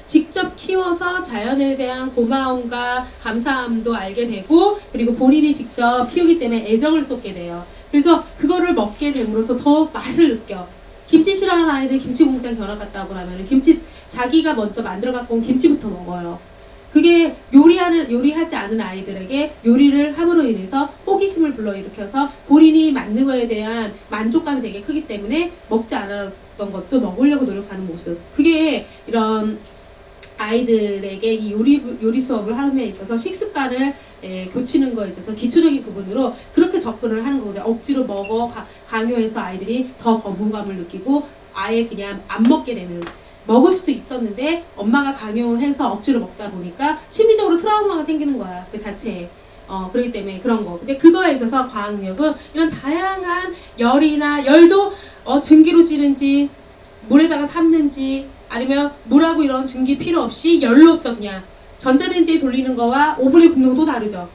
직접 키워서 자연에 대한 고마움과 감사함도 알게 되고 그리고 본인이 직접 키우기 때문에 애정을 쏟게 돼요. 그래서 그거를 먹게 됨으로써 더 맛을 느껴. 김치 싫어하는 아이들 김치 공장 견학 갔다 오고 나면 김치 자기가 먼저 만들어 갖고 온 김치부터 먹어요. 그게 요리하지 않은 아이들에게 요리를 함으로 인해서 호기심을 불러일으켜서 본인이 만든 거에 대한 만족감이 되게 크기 때문에 먹지 않았던 것도 먹으려고 노력하는 모습. 그게 이런 아이들에게 이 요리 수업을 함에 있어서 식습관을 교치는 거에 있어서 기초적인 부분으로 그렇게 접근을 하는 거거든요. 억지로 먹어 강요해서 아이들이 더 거부감을 느끼고 아예 그냥 안 먹게 되는. 먹을 수도 있었는데 엄마가 강요해서 억지로 먹다 보니까 심리적으로 트라우마가 생기는 거야. 그 자체에. 그렇기 때문에 그런 거. 근데 그거에 있어서 과학력은 이런 다양한 열도 증기로 찌는지 물에다가 삶는지 아니면 물하고 이런 증기 필요 없이 열로써 그냥 전자레인지에 돌리는 거와 오븐에 굽는 것도 다르죠.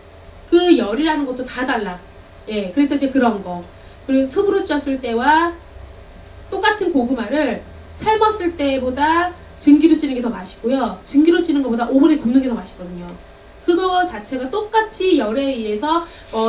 그 열이라는 것도 다 달라. 예, 그래서 이제 그런 거. 그리고 습으로 쪘을 때와 똑같은 고구마를 삶았을 때보다 증기로 찌는 게 더 맛있고요. 증기로 찌는 것보다 오븐에 굽는 게 더 맛있거든요. 그거 자체가 똑같이 열에 의해서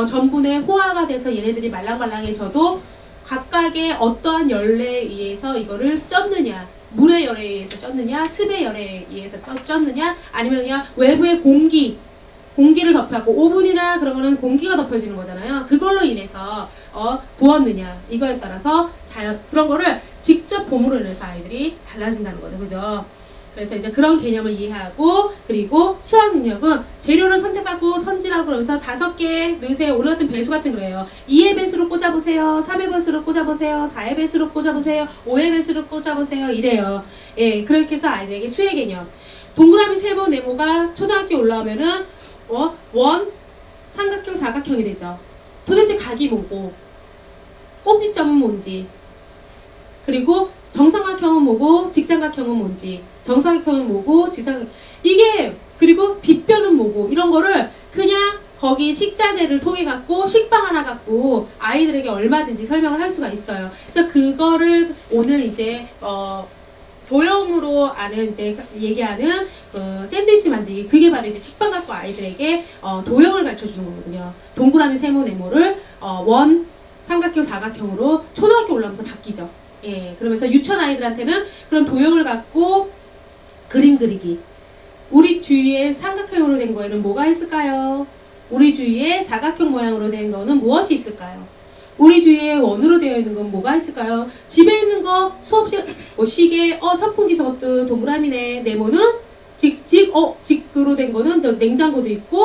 전분에 호화가 돼서 얘네들이 말랑말랑해져도 각각의 어떠한 열에 의해서 이거를 쪘느냐, 물의 열에 의해서 쪘느냐, 습의 열에 의해서 쪘느냐, 아니면 그냥 외부의 공기를 덮여갖고 오븐이나 그런 거는 공기가 덮여지는 거잖아요. 그걸로 인해서 부었느냐 이거에 따라서 그런 거를 직접 봄으로 인해서 아이들이 달라진다는 거죠. 그죠? 그래서 이제 그런 개념을 이해하고 그리고 수학 능력은 재료를 선택하고 선진하고 그러면서 5개 넣으세요. 오늘 같은 배수 같은 거예요. 2의 배수로 꽂아보세요. 3의 배수로 꽂아보세요. 4의 배수로 꽂아보세요. 5의 배수로 꽂아보세요. 이래요. 예, 그렇게 해서 아이들에게 수의 개념. 동그라미 세모 네모가 초등학교 올라오면은 원, 삼각형, 사각형이 되죠. 도대체 각이 뭐고 꼭지점은 뭔지 그리고 정삼각형은 뭐고 직삼각형은 뭔지 정사각형은 뭐고 이게 그리고 빗변은 뭐고 이런 거를 그냥 거기 식자재를 통해 갖고 식빵 하나 갖고 아이들에게 얼마든지 설명을 할 수가 있어요. 그래서 그거를 오늘 이제 도형으로 이제 얘기하는 샌드위치 만들기 그게 바로 이제 식빵 갖고 아이들에게 도형을 가르쳐 주는 거거든요. 동그라미 세모 네모를 원, 삼각형, 사각형으로 초등학교 올라오면서 바뀌죠. 예, 그러면서 유치원 아이들한테는 그런 도형을 갖고 그림 그리기. 우리 주위에 삼각형으로 된 거에는 뭐가 있을까요? 우리 주위에 사각형 모양으로 된 거는 무엇이 있을까요? 우리 주위에 원으로 되어 있는 건 뭐가 있을까요? 집에 있는 거 수업식 시계 선풍기 저것도 동그라미네. 네모는 직으로 된 거는 냉장고도 있고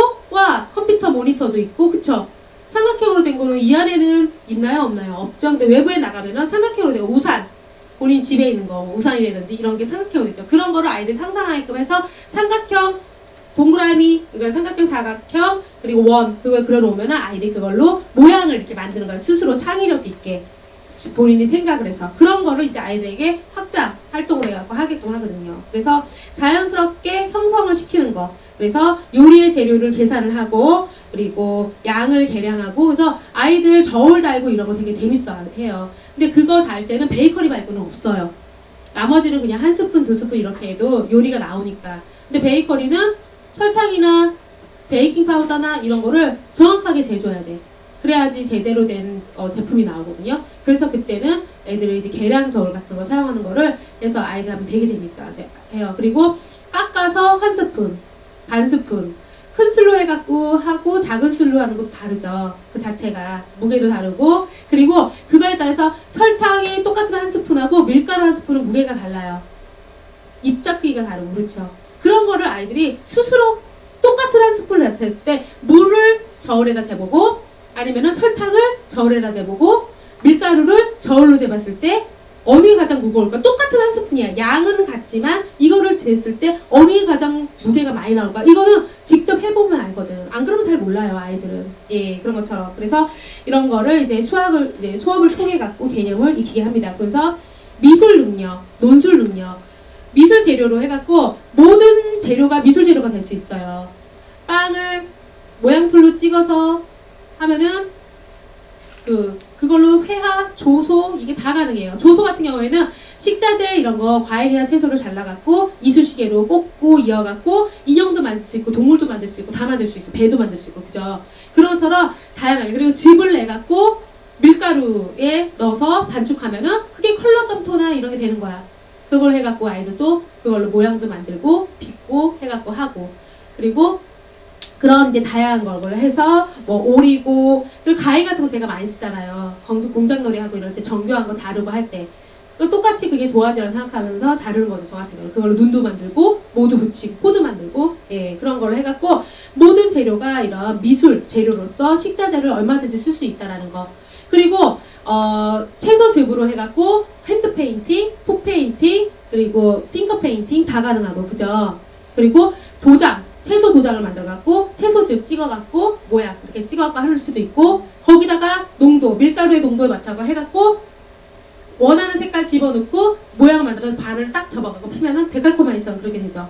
컴퓨터 모니터도 있고 그쵸? 삼각형으로 된 거는 이 안에는 있나요? 없나요? 없죠. 근데 외부에 나가면은 삼각형으로 되고 우산 본인 집에 있는 거 우산이라든지 이런 게 삼각형으로 되죠. 그런 거를 아이들 상상하게끔 해서 삼각형 동그라미, 그러니까 삼각형, 사각형, 그리고 원, 그걸 그려놓으면 아이들이 그걸로 모양을 이렇게 만드는 거예요. 스스로 창의력 있게 본인이 생각을 해서 그런 거를 이제 아이들에게 확장 활동을 해갖고 하게끔 하거든요. 그래서 자연스럽게 형성을 시키는 거. 그래서 요리의 재료를 계산을 하고 그리고 양을 계량하고 그래서 아이들 저울 달고 이런 거 되게 재밌어 해요. 근데 그거 달 때는 베이커리 말고는 없어요. 나머지는 그냥 한 스푼, 두 스푼 이렇게 해도 요리가 나오니까. 근데 베이커리는 설탕이나 베이킹 파우더나 이런 거를 정확하게 재줘야 돼. 그래야지 제대로 된 제품이 나오거든요. 그래서 그때는 애들이 이제 계량 저울 같은 거 사용하는 거를 해서 아이들 하면 되게 재밌어 해요. 그리고 깎아서 한 스푼, 반 스푼, 큰 술로 해갖고 하고 작은 술로 하는 것도 다르죠. 그 자체가 무게도 다르고 그리고 그거에 따라서 설탕이 똑같은 한 스푼하고 밀가루 한 스푼은 무게가 달라요. 입자 크기가 다르고 그렇죠. 그런 거를 아이들이 스스로 똑같은 한 스푼을 했을 때 물을 저울에다 재보고 아니면은 설탕을 저울에다 재보고 밀가루를 저울로 재봤을 때 어느 게 가장 무거울까? 똑같은 한 스푼이야. 양은 같지만 이거를 jes을 때 어느 게 가장 무게가 많이 나올까? 이거는 직접 해보면 알거든. 안 그러면 잘 몰라요, 아이들은. 예, 그런 것처럼. 그래서 이런 거를 이제 수업을 통해 갖고 개념을 익히게 합니다. 그래서 미술 능력, 논술 능력, 미술 재료로 해갖고 모든 재료가 미술 재료가 될 수 있어요. 빵을 모양틀로 찍어서 하면은 그걸로 회화, 조소, 이게 다 가능해요. 조소 같은 경우에는 식자재 이런 거, 과일이나 채소를 잘라갖고, 이쑤시개로 뽑고, 이어갖고, 인형도 만들 수 있고, 동물도 만들 수 있고, 다 만들 수 있어. 배도 만들 수 있고, 그죠? 그런 것처럼 다양하게. 그리고 즙을 내갖고, 밀가루에 넣어서 반죽하면은, 그게 컬러 점토나 이런 게 되는 거야. 그걸 해갖고 아이들도 그걸로 모양도 만들고, 빚고, 해갖고 하고. 그리고, 그런 이제 다양한 걸 해서 뭐 오리고 그리고 가위 같은 거 제가 많이 쓰잖아요. 공장놀이 하고 이럴 때 정교한 거 자르고 할 때 똑같이 그게 도화지라고 생각하면서 자르는 거죠. 저 같은 경우는 그걸로 눈도 만들고 모두 붙이고 포도 만들고 예, 그런 걸로 해갖고 모든 재료가 이런 미술 재료로서 식자재를 얼마든지 쓸 수 있다라는 거. 그리고 채소즙으로 해갖고 핸드 페인팅, 풋 페인팅 그리고 핑거 페인팅 다 가능하고 그죠. 그리고 도장 채소 도장을 만들어갖고 채소즙 찍어갖고 모양 이렇게 찍어갖고 할 수도 있고 거기다가 농도 밀가루의 농도에 맞춰서 해갖고 원하는 색깔 집어넣고 모양을 만들어서 반을 딱 접어갖고 피면은 데칼코마니처럼 그렇게 되죠.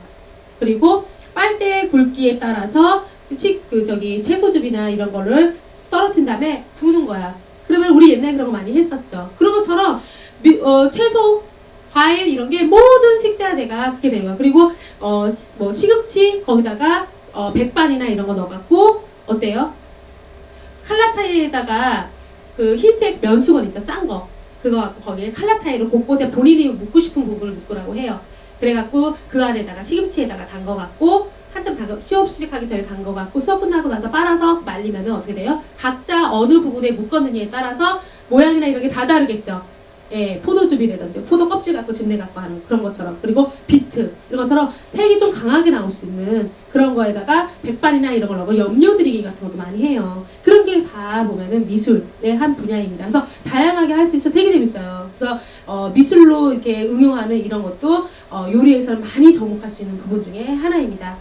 그리고 빨대 굵기에 따라서 채소즙이나 이런 거를 떨어뜨린 다음에 부는 거야. 그러면 우리 옛날에 그런 거 많이 했었죠. 그런 것처럼 채소 과일 이런 게 모든 식자재가 그게 돼요. 그리고 뭐 시금치 거기다가 백반이나 이런 거 넣어갖고 어때요? 칼라타이에다가 그 흰색 면수건 있죠, 싼 거. 그거 갖고 거기에 칼라타이로 곳곳에 본인이 묻고 싶은 부분을 묻으라고 해요. 그래갖고 그 안에다가 시금치에다가 담궈갖고 한참 시업 시작하기 전에 담궈갖고 수업 끝나고 나서 빨아서 말리면은 어떻게 돼요? 각자 어느 부분에 묶었느냐에 따라서 모양이나 이런 게 다 다르겠죠. 예, 포도즙이라든지 포도 껍질 갖고 즙내 갖고 하는 그런 것처럼 그리고 비트 이런 것처럼 색이 좀 강하게 나올 수 있는 그런 거에다가 백반이나 이런 걸 넣고 염료 들이기 같은 것도 많이 해요. 그런 게 다 보면은 미술의 한 분야입니다. 그래서 다양하게 할 수 있어서 되게 재밌어요. 그래서 미술로 이렇게 응용하는 이런 것도 요리에서는 많이 접목할 수 있는 부분 중에 하나입니다.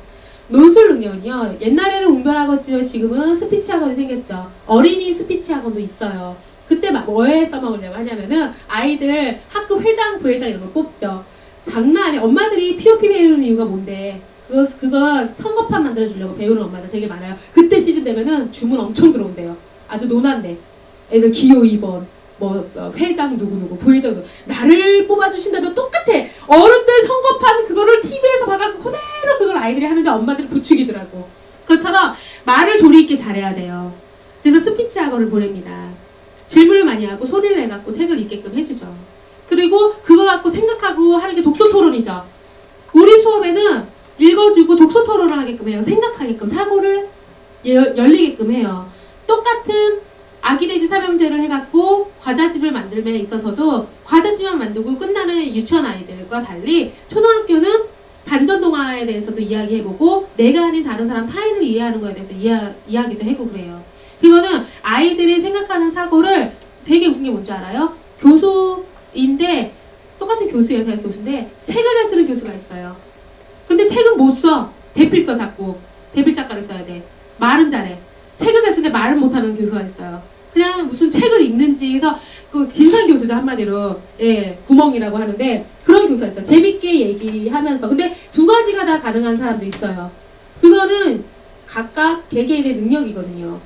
논술 능력은요. 옛날에는 웅변학원이지만 지금은 스피치 학원이 생겼죠. 어린이 스피치 학원도 있어요. 그때 뭐에 써먹으려고 하냐면은 아이들 학급 회장, 부회장 이런 거 뽑죠. 장난 아니야. 엄마들이 POP 배우는 이유가 뭔데? 그거 선거판 만들어주려고 배우는 엄마들 되게 많아요. 그때 시즌 되면은 주문 엄청 들어온대요. 아주 노난데. 애들 기호 2번, 회장 누구누구, 부회장 누구. 나를 뽑아주신다면 똑같아. 어른들 선거판 그거를 TV에서 봐갖고 그대로 그걸 아이들이 하는데 엄마들이 부추기더라고. 그것처럼 말을 조리 있게 잘해야 돼요. 그래서 스피치 학원을 보냅니다. 질문을 많이 하고 소리를 내갖고 책을 읽게끔 해주죠. 그리고 그거 갖고 생각하고 하는 게 독서 토론이죠. 우리 수업에는 읽어주고 독서 토론을 하게끔 해요. 생각하게끔 사고를 열리게끔 해요. 똑같은 아기돼지 삼형제를 해갖고 과자집을 만들면 있어서도 과자집만 만들고 끝나는 유치원 아이들과 달리 초등학교는 반전동화에 대해서도 이야기해보고 내가 아닌 다른 사람 타인을 이해하는 거에 대해서 이야기도 해보고 그래요. 그거는 아이들이 생각하는 사고를 되게 웃긴 게 뭔지 알아요? 교수인데 똑같은 교수예요. 대학 교수인데 책을 잘 쓰는 교수가 있어요. 근데 책은 못 써. 대필 써 자꾸. 대필 작가를 써야 돼. 말은 잘해. 책은 잘 쓰는데 말은 못하는 교수가 있어요. 그냥 무슨 책을 읽는지 해서 그 진상 교수죠 한마디로. 예, 구멍이라고 하는데 그런 교수가 있어요. 재밌게 얘기하면서. 근데 두 가지가 다 가능한 사람도 있어요. 그거는 각각 개개인의 능력이거든요.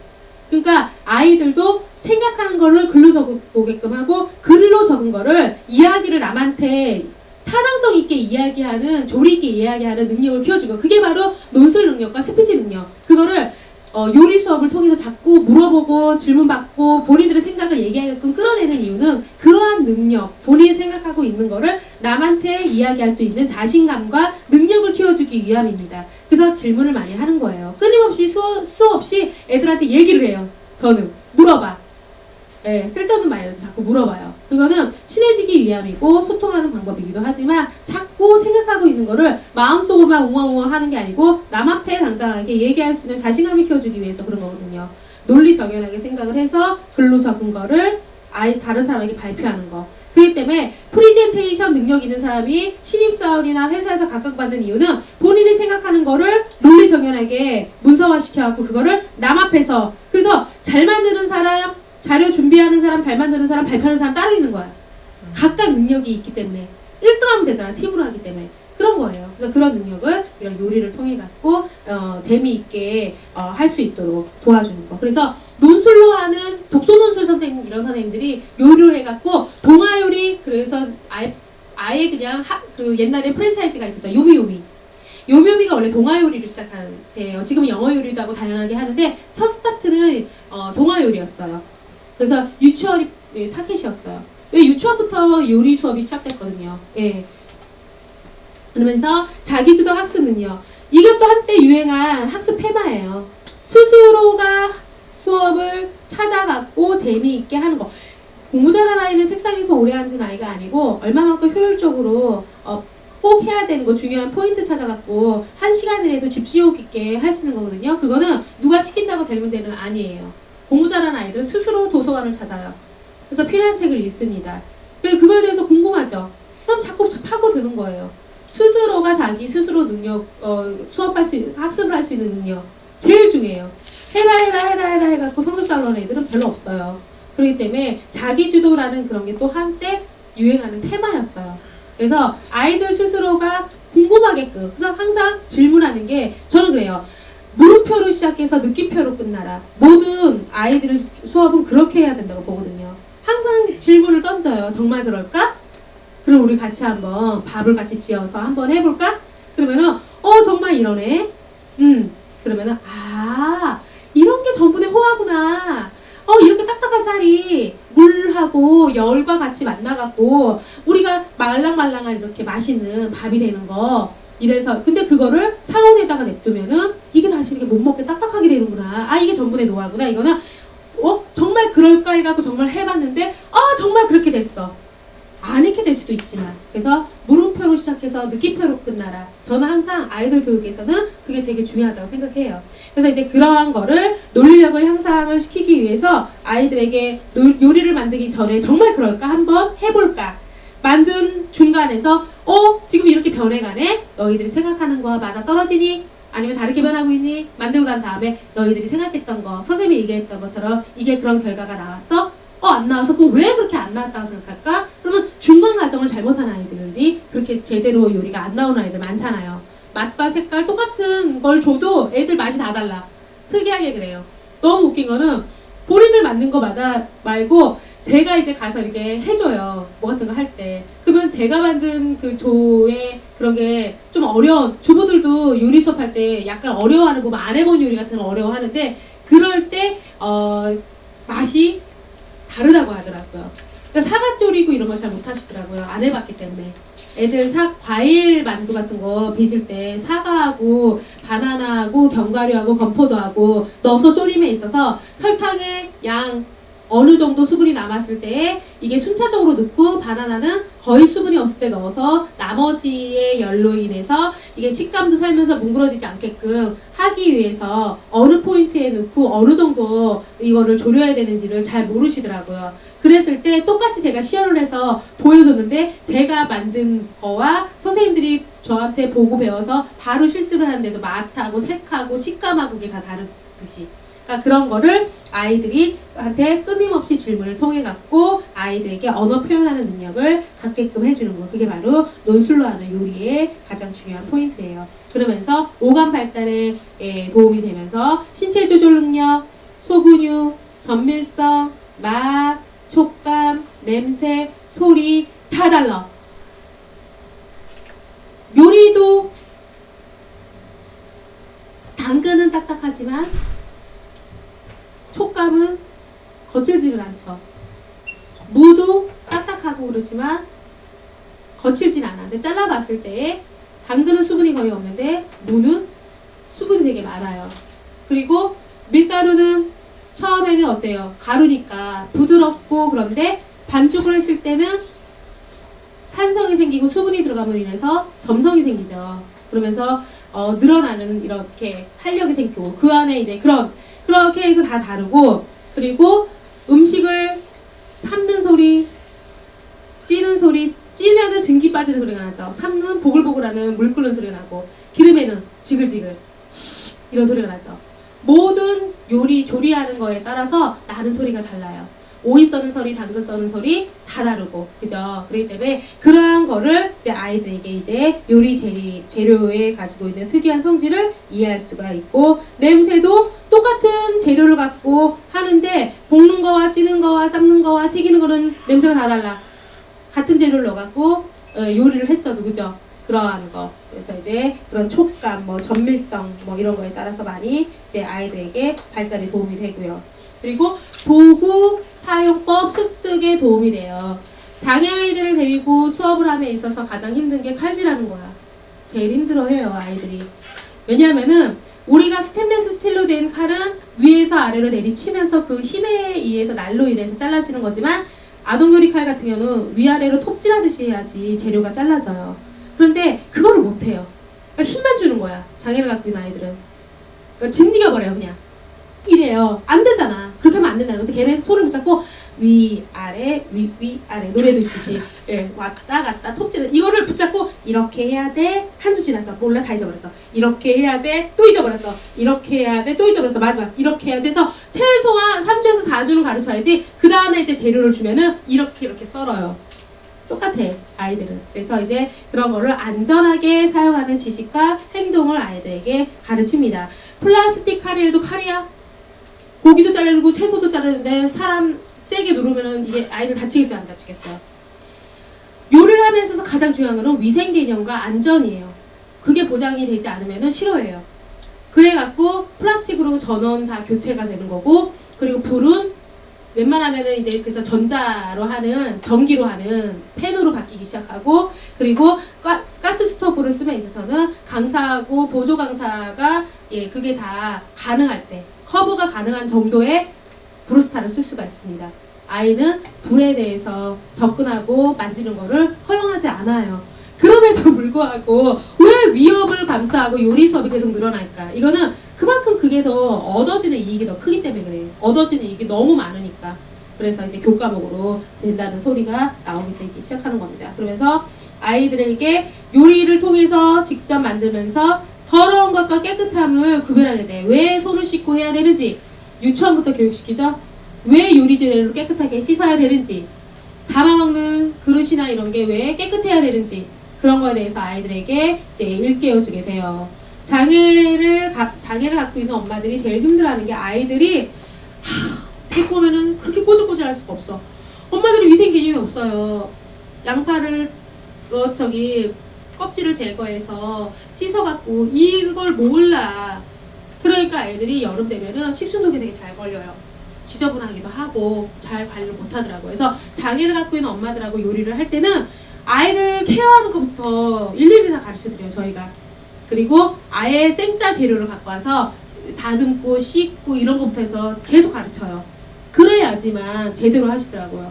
그러니까 아이들도 생각하는 거를 글로 적어보게끔 하고 글로 적은 거를 이야기를 남한테 타당성 있게 이야기하는 조리 있게 이야기하는 능력을 키워주고 그게 바로 논술 능력과 스피치 능력. 그거를 요리 수업을 통해서 자꾸 물어보고 질문받고 본인들의 생각을 얘기하게끔 끌어내는 이유는 그러한 능력, 본인이 생각하고 있는 거를 남한테 이야기할 수 있는 자신감과 능력을 키워주기 위함입니다. 그래서 질문을 많이 하는 거예요. 끊임없이 수없이 애들한테 얘기를 해요. 저는 물어봐. 예, 쓸데없는 말이라도 자꾸 물어봐요. 그거는 친해지기 위함이고 소통하는 방법이기도 하지만 자꾸 생각하고 있는 거를 마음속으로만 웅왕웅왕 하는 게 아니고 남 앞에 당당하게 얘기할 수 있는 자신감을 키워주기 위해서 그런 거거든요. 논리정연하게 생각을 해서 글로 적은 거를 다른 사람에게 발표하는 거. 그렇기 때문에 프리젠테이션 능력 있는 사람이 신입사원이나 회사에서 각광받는 이유는 본인이 생각하는 거를 논리정연하게 문서화시켜갖고 그거를 남 앞에서 그래서 잘 만드는 사람 자료 준비하는 사람, 잘 만드는 사람, 발표하는 사람 따로 있는 거야. 각각 능력이 있기 때문에 1등하면 되잖아. 팀으로 하기 때문에. 그런 거예요. 그래서 그런 능력을 이런 요리를 통해 갖고 재미있게 할 수 있도록 도와주는 거. 그래서 논술로 하는 독서논술 선생님 이런 선생님들이 요리를 해갖고 동아요리 그래서 아예 그냥 그 옛날에 프랜차이즈가 있었죠. 요미요미. 요미요미가 원래 동아요리를 시작한 데예요. 지금 영어 요리도 하고 다양하게 하는데 첫 스타트는 동아요리였어요. 그래서 유치원이 타켓이었어요. 왜 유치원부터 요리 수업이 시작됐거든요. 예. 그러면서 자기주도 학습은요. 이것도 한때 유행한 학습 테마예요. 스스로가 수업을 찾아갖고 재미있게 하는 거. 공부 잘하는 아이는 책상에서 오래 앉은 아이가 아니고 얼마만큼 효율적으로 꼭 해야 되는 거 중요한 포인트 찾아갖고 1시간이라도 집중력 있게 할 수 있는 거거든요. 그거는 누가 시킨다고 되는 데는 아니에요. 공부 잘하는 아이들은 스스로 도서관을 찾아요. 그래서 필요한 책을 읽습니다. 그거에 대해서 궁금하죠. 그럼 자꾸 파고드는 거예요. 스스로가 자기 스스로 능력, 학습을 할 수 있는 능력. 제일 중요해요. 해라 해갖고 성적 잘 나오는 애들은 별로 없어요. 그렇기 때문에 자기주도라는 그런 게 또 한때 유행하는 테마였어요. 그래서 아이들 스스로가 궁금하게끔, 그래서 항상 질문하는 게, 저는 그래요. 물음표로 시작해서 느낌표로 끝나라. 모든 아이들 수업은 그렇게 해야 된다고 보거든요. 항상 질문을 던져요. 정말 그럴까? 그럼 우리 같이 한번 밥을 같이 지어서 한번 해볼까? 그러면은 정말 이러네. 그러면은 이런 게 전분의 호화구나. 이렇게 딱딱한 쌀이 물하고 열과 같이 만나갖고 우리가 말랑말랑한 이렇게 맛있는 밥이 되는 거. 이래서 근데 그거를 상온에다가 냅두면은 이게 다시 이렇게 못 먹게 딱딱하게 되는구나. 이게 전분의 노화구나. 이거는 정말 그럴까 해갖고 정말 해봤는데 정말 그렇게 됐어. 안 읽게 될 수도 있지만. 그래서 물음표로 시작해서 느낌표로 끝나라. 저는 항상 아이들 교육에서는 그게 되게 중요하다고 생각해요. 그래서 이제 그러한 거를 논리력을 향상을 시키기 위해서 아이들에게 요리를 만들기 전에 정말 그럴까 한번 해볼까. 만든 중간에서 지금 이렇게 변해가네. 너희들이 생각하는 거와 맞아 떨어지니? 아니면 다르게 변하고 있니? 만들고 난 다음에 너희들이 생각했던 거, 선생님이 얘기했던 것처럼 이게 그런 결과가 나왔어? 안 나와서 그럼 왜 그렇게 안 나왔다고 생각할까? 그러면 중간 과정을 잘못한 아이들이 그렇게 제대로 요리가 안 나오는 아이들 많잖아요. 맛과 색깔 똑같은 걸 줘도 애들 맛이 다 달라. 특이하게 그래요. 너무 웃긴 거는 본인들 만든 거마다 말고 제가 이제 가서 이렇게 해줘요. 뭐 같은 거 할 때. 그러면 제가 만든 그 조에 그런 게 좀 어려운, 주부들도 요리 수업할 때 약간 어려워하는, 뭐 안 해본 요리 같은 거 어려워하는데 그럴 때 맛이 다르다고 하더라고요. 그러니까 사과 졸이고 이런 걸 잘 못하시더라고요. 안 해봤기 때문에. 애들 과일 만두 같은 거 빚을 때 사과하고 바나나하고 견과류하고 건포도하고 넣어서 졸임에 있어서 설탕의 양 어느 정도 수분이 남았을 때에 이게 순차적으로 넣고 바나나는 거의 수분이 없을 때 넣어서 나머지의 열로 인해서 이게 식감도 살면서 뭉그러지지 않게끔 하기 위해서 어느 포인트에 넣고 어느 정도 이거를 졸여야 되는지를 잘 모르시더라고요. 그랬을 때 똑같이 제가 시연을 해서 보여줬는데 제가 만든 거와 선생님들이 저한테 보고 배워서 바로 실습을 하는데도 맛하고 색하고 식감하고 그게 다 다르듯이. 그러니까 그런 거를 아이들한테 끊임없이 질문을 통해 갖고 아이들에게 언어 표현하는 능력을 갖게끔 해주는 거. 그게 바로 논술로 하는 요리의 가장 중요한 포인트예요. 그러면서 오감 발달에 도움이 되면서 신체 조절 능력, 소근육, 전밀성, 맛, 촉감, 냄새, 소리 다 달라. 요리도 당근은 딱딱하지만 촉감은 거칠지는 않죠. 무도 딱딱하고 그러지만 거칠진 않아. 근데 잘라봤을 때 당근은 수분이 거의 없는데 무는 수분이 되게 많아요. 그리고 밀가루는 처음에는 어때요? 가루니까 부드럽고 그런데 반죽을 했을 때는 탄성이 생기고 수분이 들어감으로 인해서 점성이 생기죠. 그러면서 늘어나는 이렇게 탄력이 생기고 그 안에 이제 그렇게 해서 다 다르고, 그리고 음식을 삶는 소리, 찌는 소리, 찌면은 증기 빠지는 소리가 나죠. 삶는 보글보글하는 물 끓는 소리가 나고, 기름에는 지글지글 이런 소리가 나죠. 모든 조리하는 거에 따라서 나는 소리가 달라요. 오이 써는 소리, 당근 써는 소리 다 다르고, 그죠? 그렇기 때문에 그러한 거를 이제 아이들에게 이제 요리 재료에 가지고 있는 특이한 성질을 이해할 수가 있고, 냄새도 똑같은 재료를 갖고 하는데 볶는 거와 찌는 거와 삶는 거와 튀기는 거는 냄새가 다 달라. 같은 재료를 넣어갖고 요리를 했어도, 그죠? 그러한 거. 그래서 이제 그런 촉감, 뭐 전밀성, 뭐 이런 거에 따라서 많이 이제 아이들에게 발달에 도움이 되고요. 그리고 도구 사용법 습득에 도움이 돼요. 장애 아이들을 데리고 수업을 함에 있어서 가장 힘든 게 칼질하는 거야. 제일 힘들어해요, 아이들이. 왜냐하면은 우리가 스테인리스 스틸로 된 칼은 위에서 아래로 내리치면서 그 힘에 의해서 날로 인해서 잘라지는 거지만, 아동요리 칼 같은 경우는 위아래로 톱질하듯이 해야지 재료가 잘라져요. 그런데 그거를 못해요. 그러니까 힘만 주는 거야, 장애를 갖고 있는 아이들은. 그러니까 진디가 버려요, 그냥. 이래요. 안 되잖아. 그렇게 하면 안 된다는 거죠. 걔네 손을 붙잡고 위 아래 위 아래, 노래도 있듯이 왔다 갔다 톱질을, 이거를 붙잡고 이렇게 해야 돼. 한 주 지났어. 몰라, 다 잊어버렸어. 이렇게 해야 돼. 또 잊어버렸어. 이렇게 해야 돼. 또 잊어버렸어. 마지막 이렇게 해야 돼서 최소한 3주에서 4주는 가르쳐야지. 그 다음에 이제 재료를 주면은 이렇게 썰어요. 똑같아, 아이들은. 그래서 이제 그런 거를 안전하게 사용하는 지식과 행동을 아이들에게 가르칩니다. 플라스틱 칼이라도 칼이야. 고기도 자르고 채소도 자르는데 사람 세게 누르면은 이게 아이들 다치겠어요, 안 다치겠어요? 요리를 하면서 가장 중요한 거는 위생 개념과 안전이에요. 그게 보장이 되지 않으면은 싫어해요. 그래갖고 플라스틱으로 전원 다 교체가 되는 거고, 그리고 불은 웬만하면은 이제 그래서 전자로 하는, 전기로 하는 팬으로 바뀌기 시작하고, 그리고 가스 스토브를 쓰면 있어서는 강사하고 보조 강사가 그게 다 가능할 때, 커버가 가능한 정도의 브루스타를 쓸 수가 있습니다. 아이는 불에 대해서 접근하고 만지는 거를 허용하지 않아요. 그럼에도 불구하고 왜 위험을 감수하고 요리 수업이 계속 늘어날까? 이거는 그만큼 그게 더 얻어지는 이익이 더 크기 때문에 그래요. 얻어지는 이익이 너무 많으니까. 그래서 이제 교과목으로 된다는 소리가 나오기 시작하는 겁니다. 그러면서 아이들에게 요리를 통해서 직접 만들면서 더러운 것과 깨끗함을 구별하게 돼. 왜 손을 씻고 해야 되는지 유치원부터 교육시키죠. 왜 요리 재료를 깨끗하게 씻어야 되는지, 담아먹는 그릇이나 이런 게 왜 깨끗해야 되는지, 그런 거에 대해서 아이들에게 이제 일깨워주게 돼요. 장애를 갖고 있는 엄마들이 제일 힘들어하는 게, 아이들이 데리고 오면은 그렇게 꼬질꼬질할 수가 없어. 엄마들이 위생 개념이 없어요. 양파를 껍질을 제거해서 씻어갖고 이걸 몰라. 그러니까 애들이 여름 되면은 식중독이 되게 잘 걸려요. 지저분하기도 하고 잘 관리를 못하더라고요. 그래서 장애를 갖고 있는 엄마들하고 요리를 할 때는 아이들 케어하는 것부터 일일이 다 가르쳐드려요, 저희가. 그리고 아예 생짜 재료를 갖고 와서 다듬고 씻고 이런 것부터 해서 계속 가르쳐요. 그래야지만 제대로 하시더라고요.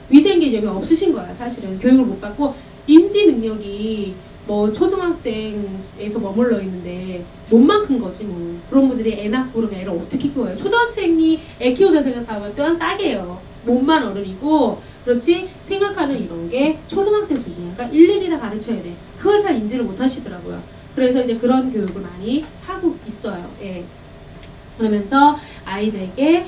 위생 개념이 없으신 거야, 사실은. 교육을 못 받고 인지 능력이 뭐 초등학생에서 머물러 있는데 몸만 큰 거지 뭐. 그런 분들이 애 낳고 그러면 애를 어떻게 키워요? 초등학생이 애 키우다 생각하면 또한 딱이에요. 몸만 어른이고, 그렇지 생각하는 이런 게 초등학생 수준이니까 그러니까 일일이 다 가르쳐야 돼. 그걸 잘 인지를 못 하시더라고요. 그래서 이제 그런 교육을 많이 하고 있어요. 예. 그러면서 아이들에게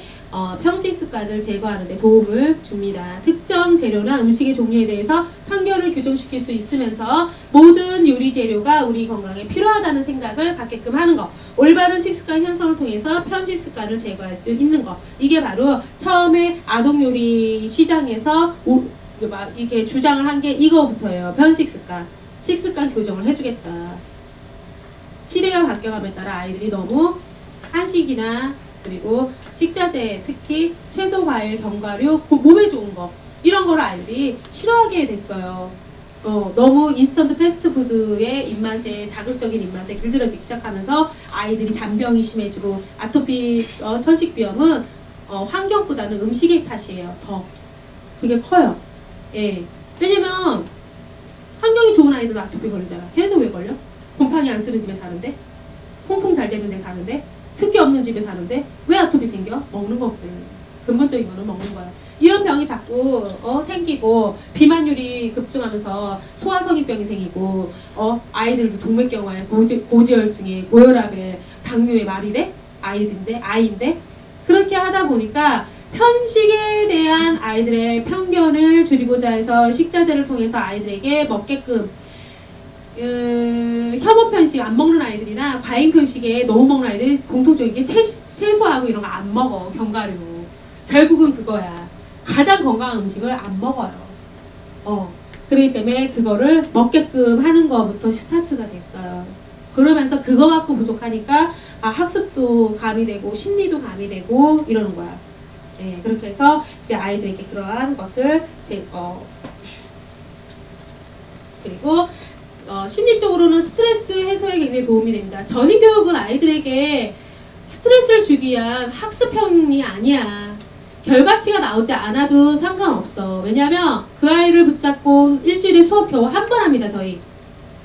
평식 습관을 제거하는 데 도움을 줍니다. 특정 재료나 음식의 종류에 대해서 편견을 교정시킬 수 있으면서 모든 요리 재료가 우리 건강에 필요하다는 생각을 갖게끔 하는 것, 올바른 식습관 형성을 통해서 편식 습관을 제거할 수 있는 것, 이게 바로 처음에 아동요리 시장에서 이렇게 주장을 한 게 이거부터예요. 편식 습관, 식습관 교정을 해주겠다. 시대가 바뀌어감에 따라 아이들이 너무 한식이나 그리고 식자재, 특히 채소, 과일, 견과류, 몸에 좋은 거, 이런 거를 아이들이 싫어하게 됐어요. 너무 인스턴트 패스트푸드의 입맛에, 자극적인 입맛에 길들여지기 시작하면서 아이들이 잔병이 심해지고, 아토피, 천식비염은 환경보다는 음식의 탓이에요. 더 그게 커요. 예. 왜냐면 환경이 좋은 아이들도 아토피 걸리잖아. 걔네도 왜 걸려? 곰팡이 안 쓰는 집에 사는데, 통풍 잘 되는 데 사는데, 습기 없는 집에 사는데 왜 아토피 생겨? 먹는 거거든. 근본적인 거는 먹는 거야. 이런 병이 자꾸 생기고, 비만율이 급증하면서 소화성인병이 생기고, 아이들도 동맥경화에, 고지혈증에, 고혈압에, 당뇨에 말이 돼? 아이인데 그렇게 하다 보니까 편식에 대한 아이들의 편견을 줄이고자 해서 식자재를 통해서 아이들에게 먹게끔 혐오 편식 안 먹는 아이들이나 과잉 편식에 너무 먹는 아이들이 공통적인 게 채소하고 이런 거 안 먹어. 견과류. 결국은 그거야. 가장 건강한 음식을 안 먹어요. 그렇기 때문에 그거를 먹게끔 하는 거부터 스타트가 됐어요. 그러면서 그거 갖고 부족하니까 학습도 가미되고 심리도 가미되고 이러는 거야. 예, 그렇게 해서 이제 아이들에게 그러한 것을 그리고 심리적으로는 스트레스 해소에 굉장히 도움이 됩니다. 전인교육은 아이들에게 스트레스를 주기 위한 학습형이 아니야. 결과치가 나오지 않아도 상관없어. 왜냐하면 그 아이를 붙잡고 일주일에 수업 겨우 한 번 합니다. 저희.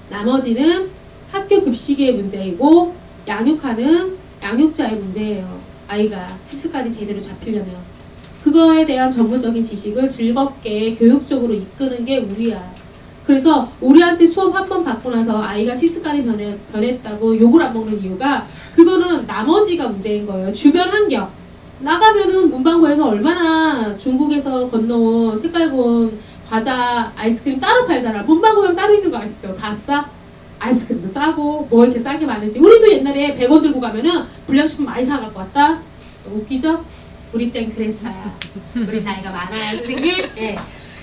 나머지는 학교 급식의 문제이고 양육하는 양육자의 문제예요. 아이가 식습관이 제대로 잡히려면. 그거에 대한 전문적인 지식을 즐겁게 교육적으로 이끄는 게 우리야. 그래서 우리한테 수업 한 번 받고 나서 아이가 식습관이 변했다고 욕을 안 먹는 이유가 그거는 나머지가 문제인 거예요. 주변 환경. 나가면은 문방구에서 얼마나 중국에서 건너온 색깔본 과자, 아이스크림 따로 팔잖아. 문방구형 따로 있는 거 아시죠? 다 싸? 아이스크림도 싸고 뭐 이렇게 싸게 많은지. 우리도 옛날에 100원 들고 가면은 불량식품 많이 사갖고 왔다. 웃기죠? 우리 땐 그랬어요. 우리 나이가 많아요, 선생님. 예.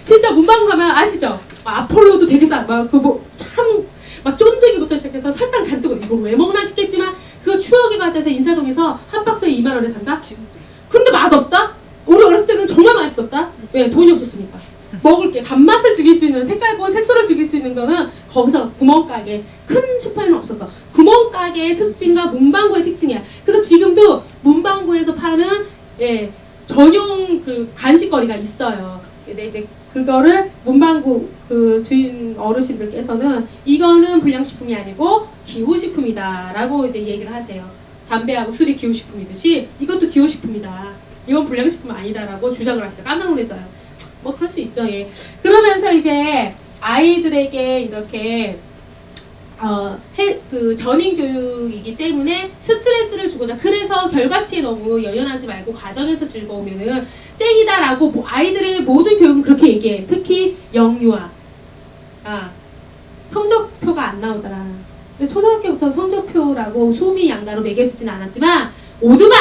진짜 문방구 가면 아시죠? 아폴로도 되게 싸. 막 쫀득이부터 시작해서 설탕 잔뜩. 이거 왜 먹나 싶겠지만 그거 추억의 과자에서 인사동에서 한 박스에 2만 원에 산다? 근데 맛없다? 우리 어렸을 때는 정말 맛있었다? 왜? 돈이 없었으니까. 먹을 게 단맛을 죽일 수 있는 색깔과 색소를 죽일 수 있는 거는 거기서 구멍가게 큰 슈퍼에는 없었어. 구멍가게의 특징과 문방구의 특징이야. 그래서 지금도 문방구에서 파는 전용 그 간식거리가 있어요. 근데 이제 그거를 문방구 그 주인 어르신들께서는 이거는 불량식품이 아니고 기호식품이다 라고 이제 얘기를 하세요. 담배하고 술이 기호식품이듯이 이것도 기호식품이다. 이건 불량식품 아니다라고 주장을 하시죠. 깜짝 놀랐어요. 뭐 그럴 수 있죠. 예. 그러면서 이제 아이들에게 이렇게 그 전인 교육이기 때문에 스트레스를 주고자. 그래서 결과치에 너무 연연하지 말고 과정에서 즐거우면은 땡이다라고 아이들의 모든 교육은 그렇게 얘기해. 특히 영유아. 성적표가 안 나오잖아. 근데 초등학교부터 성적표라고 수미 양가로 매겨지진 않았지만 오두만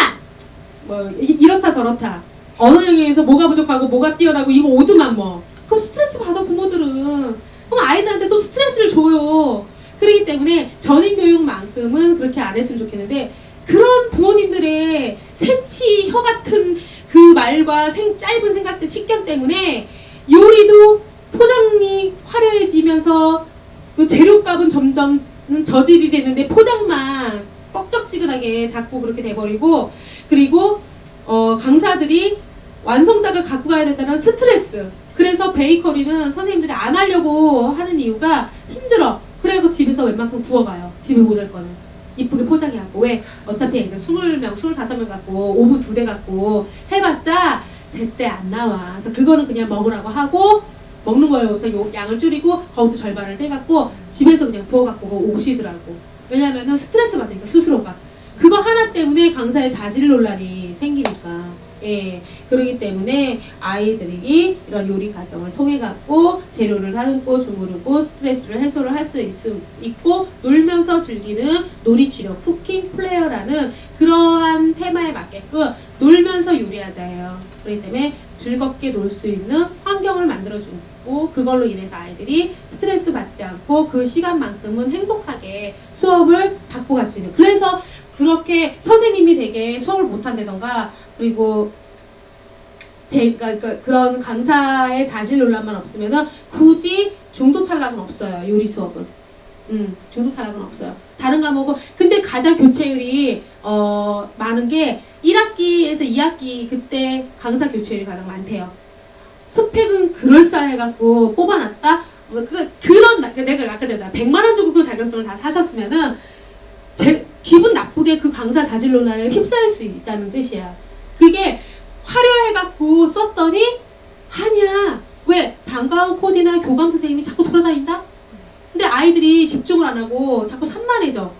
뭐 이렇다 저렇다. 언어 영역에서 뭐가 부족하고 뭐가 뛰어나고 이거 오두만 뭐. 그럼 스트레스 받아 부모들은. 그럼 아이들한테 또 스트레스를 줘요. 그렇기 때문에 전인교육만큼은 그렇게 안 했으면 좋겠는데 그런 부모님들의 새치 혀 같은 그 말과 짧은 생각들 식견 때문에 요리도 포장이 화려해지면서 그 재료값은 점점 저질이 되는데 포장만 뻑적지근하게 자꾸 그렇게 돼버리고 그리고 강사들이 완성작을 갖고 가야 된다는 스트레스. 그래서 베이커리는 선생님들이 안 하려고 하는 이유가 힘들어. 그래서 집에서 웬만큼 구워가요. 집에 못 할 거는. 이쁘게 포장해갖고. 왜? 어차피 애들 20명, 25명 갖고 오븐 2대 갖고 해봤자 제때 안 나와. 그래서 그거는 그냥 먹으라고 하고 먹는 거예요. 그래서 요 양을 줄이고 거기서 절반을 떼갖고 집에서 그냥 구워갖고 오시더라고. 왜냐면은 스트레스 받으니까 스스로가. 그거 하나 때문에 강사의 자질 논란이 생기니까. 예, 그러기 때문에 아이들이 이런 요리 과정을 통해 갖고 재료를 다듬고 주무르고 스트레스를 해소를 할 수 있고 놀면서 즐기는 놀이치료 쿠킹 플레이어라는 그러한 테마에 맞게끔 놀면서 요리하자예요. 그렇기 때문에 즐겁게 놀 수 있는 환경을 만들어주고 그걸로 인해서 아이들이 스트레스 받지 않고 그 시간만큼은 행복하게 수업을 받고 갈 수 있는. 그래서 그렇게 선생님이 되게 수업을 못한다던가 그리고 그런 강사의 자질 논란만 없으면은 굳이 중도 탈락은 없어요. 요리 수업은. 중도 탈락은 없어요. 다른 과목은 근데 가장 교체율이 많은 게 1학기에서 2학기 그때 강사 교체율이 가장 많대요. 스펙은 그럴싸해갖고 뽑아놨다. 내가 아까 전에 100만 원 주고 그 자격증을 다 사셨으면은 기분 나쁘게 그 강사 자질 논란에 휩싸일 수 있다는 뜻이야. 그게 화려해갖고 썼더니 아니야. 왜? 방과후 코디나 교감 선생님이 자꾸 돌아다닌다? 근데 아이들이 집중을 안 하고 자꾸 산만해져.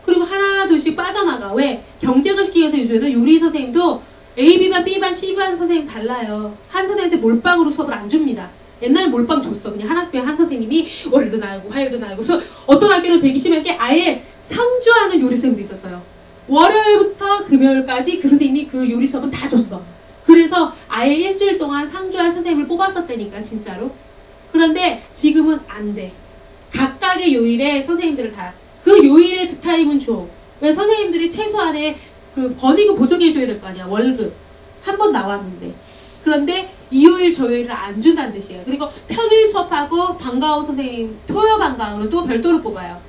그리고 하나 둘씩 빠져나가. 왜? 경쟁을 시키기 위해서 요즘에는 요리 선생님도 A반, B반, C반 선생님 달라요. 한 선생님한테 몰빵으로 수업을 안 줍니다. 옛날에 몰빵 줬어. 그냥 한 학교에 한 선생님이 월요일도 나오고 화요일도 나오고. 어떤 학교는 되게 심한 게 아예 상주하는 요리 선생님도 있었어요. 월요일부터 금요일까지 그 선생님이 그 요리 수업은 다 줬어. 그래서 아예 일주일 동안 상주할 선생님을 뽑았었다니까, 진짜로. 그런데 지금은 안 돼. 각각의 요일에 선생님들을 다, 그 요일에 두 타임은 줘. 왜 선생님들이 최소한의 그 번이고 보조해줘야 될 거 아니야, 월급. 한 번 나왔는데. 그런데 이 요일 저 요일을 안 준다는 뜻이에요. 그리고 평일 수업하고 방과후 선생님, 토요 방과후는 또 별도로 뽑아요.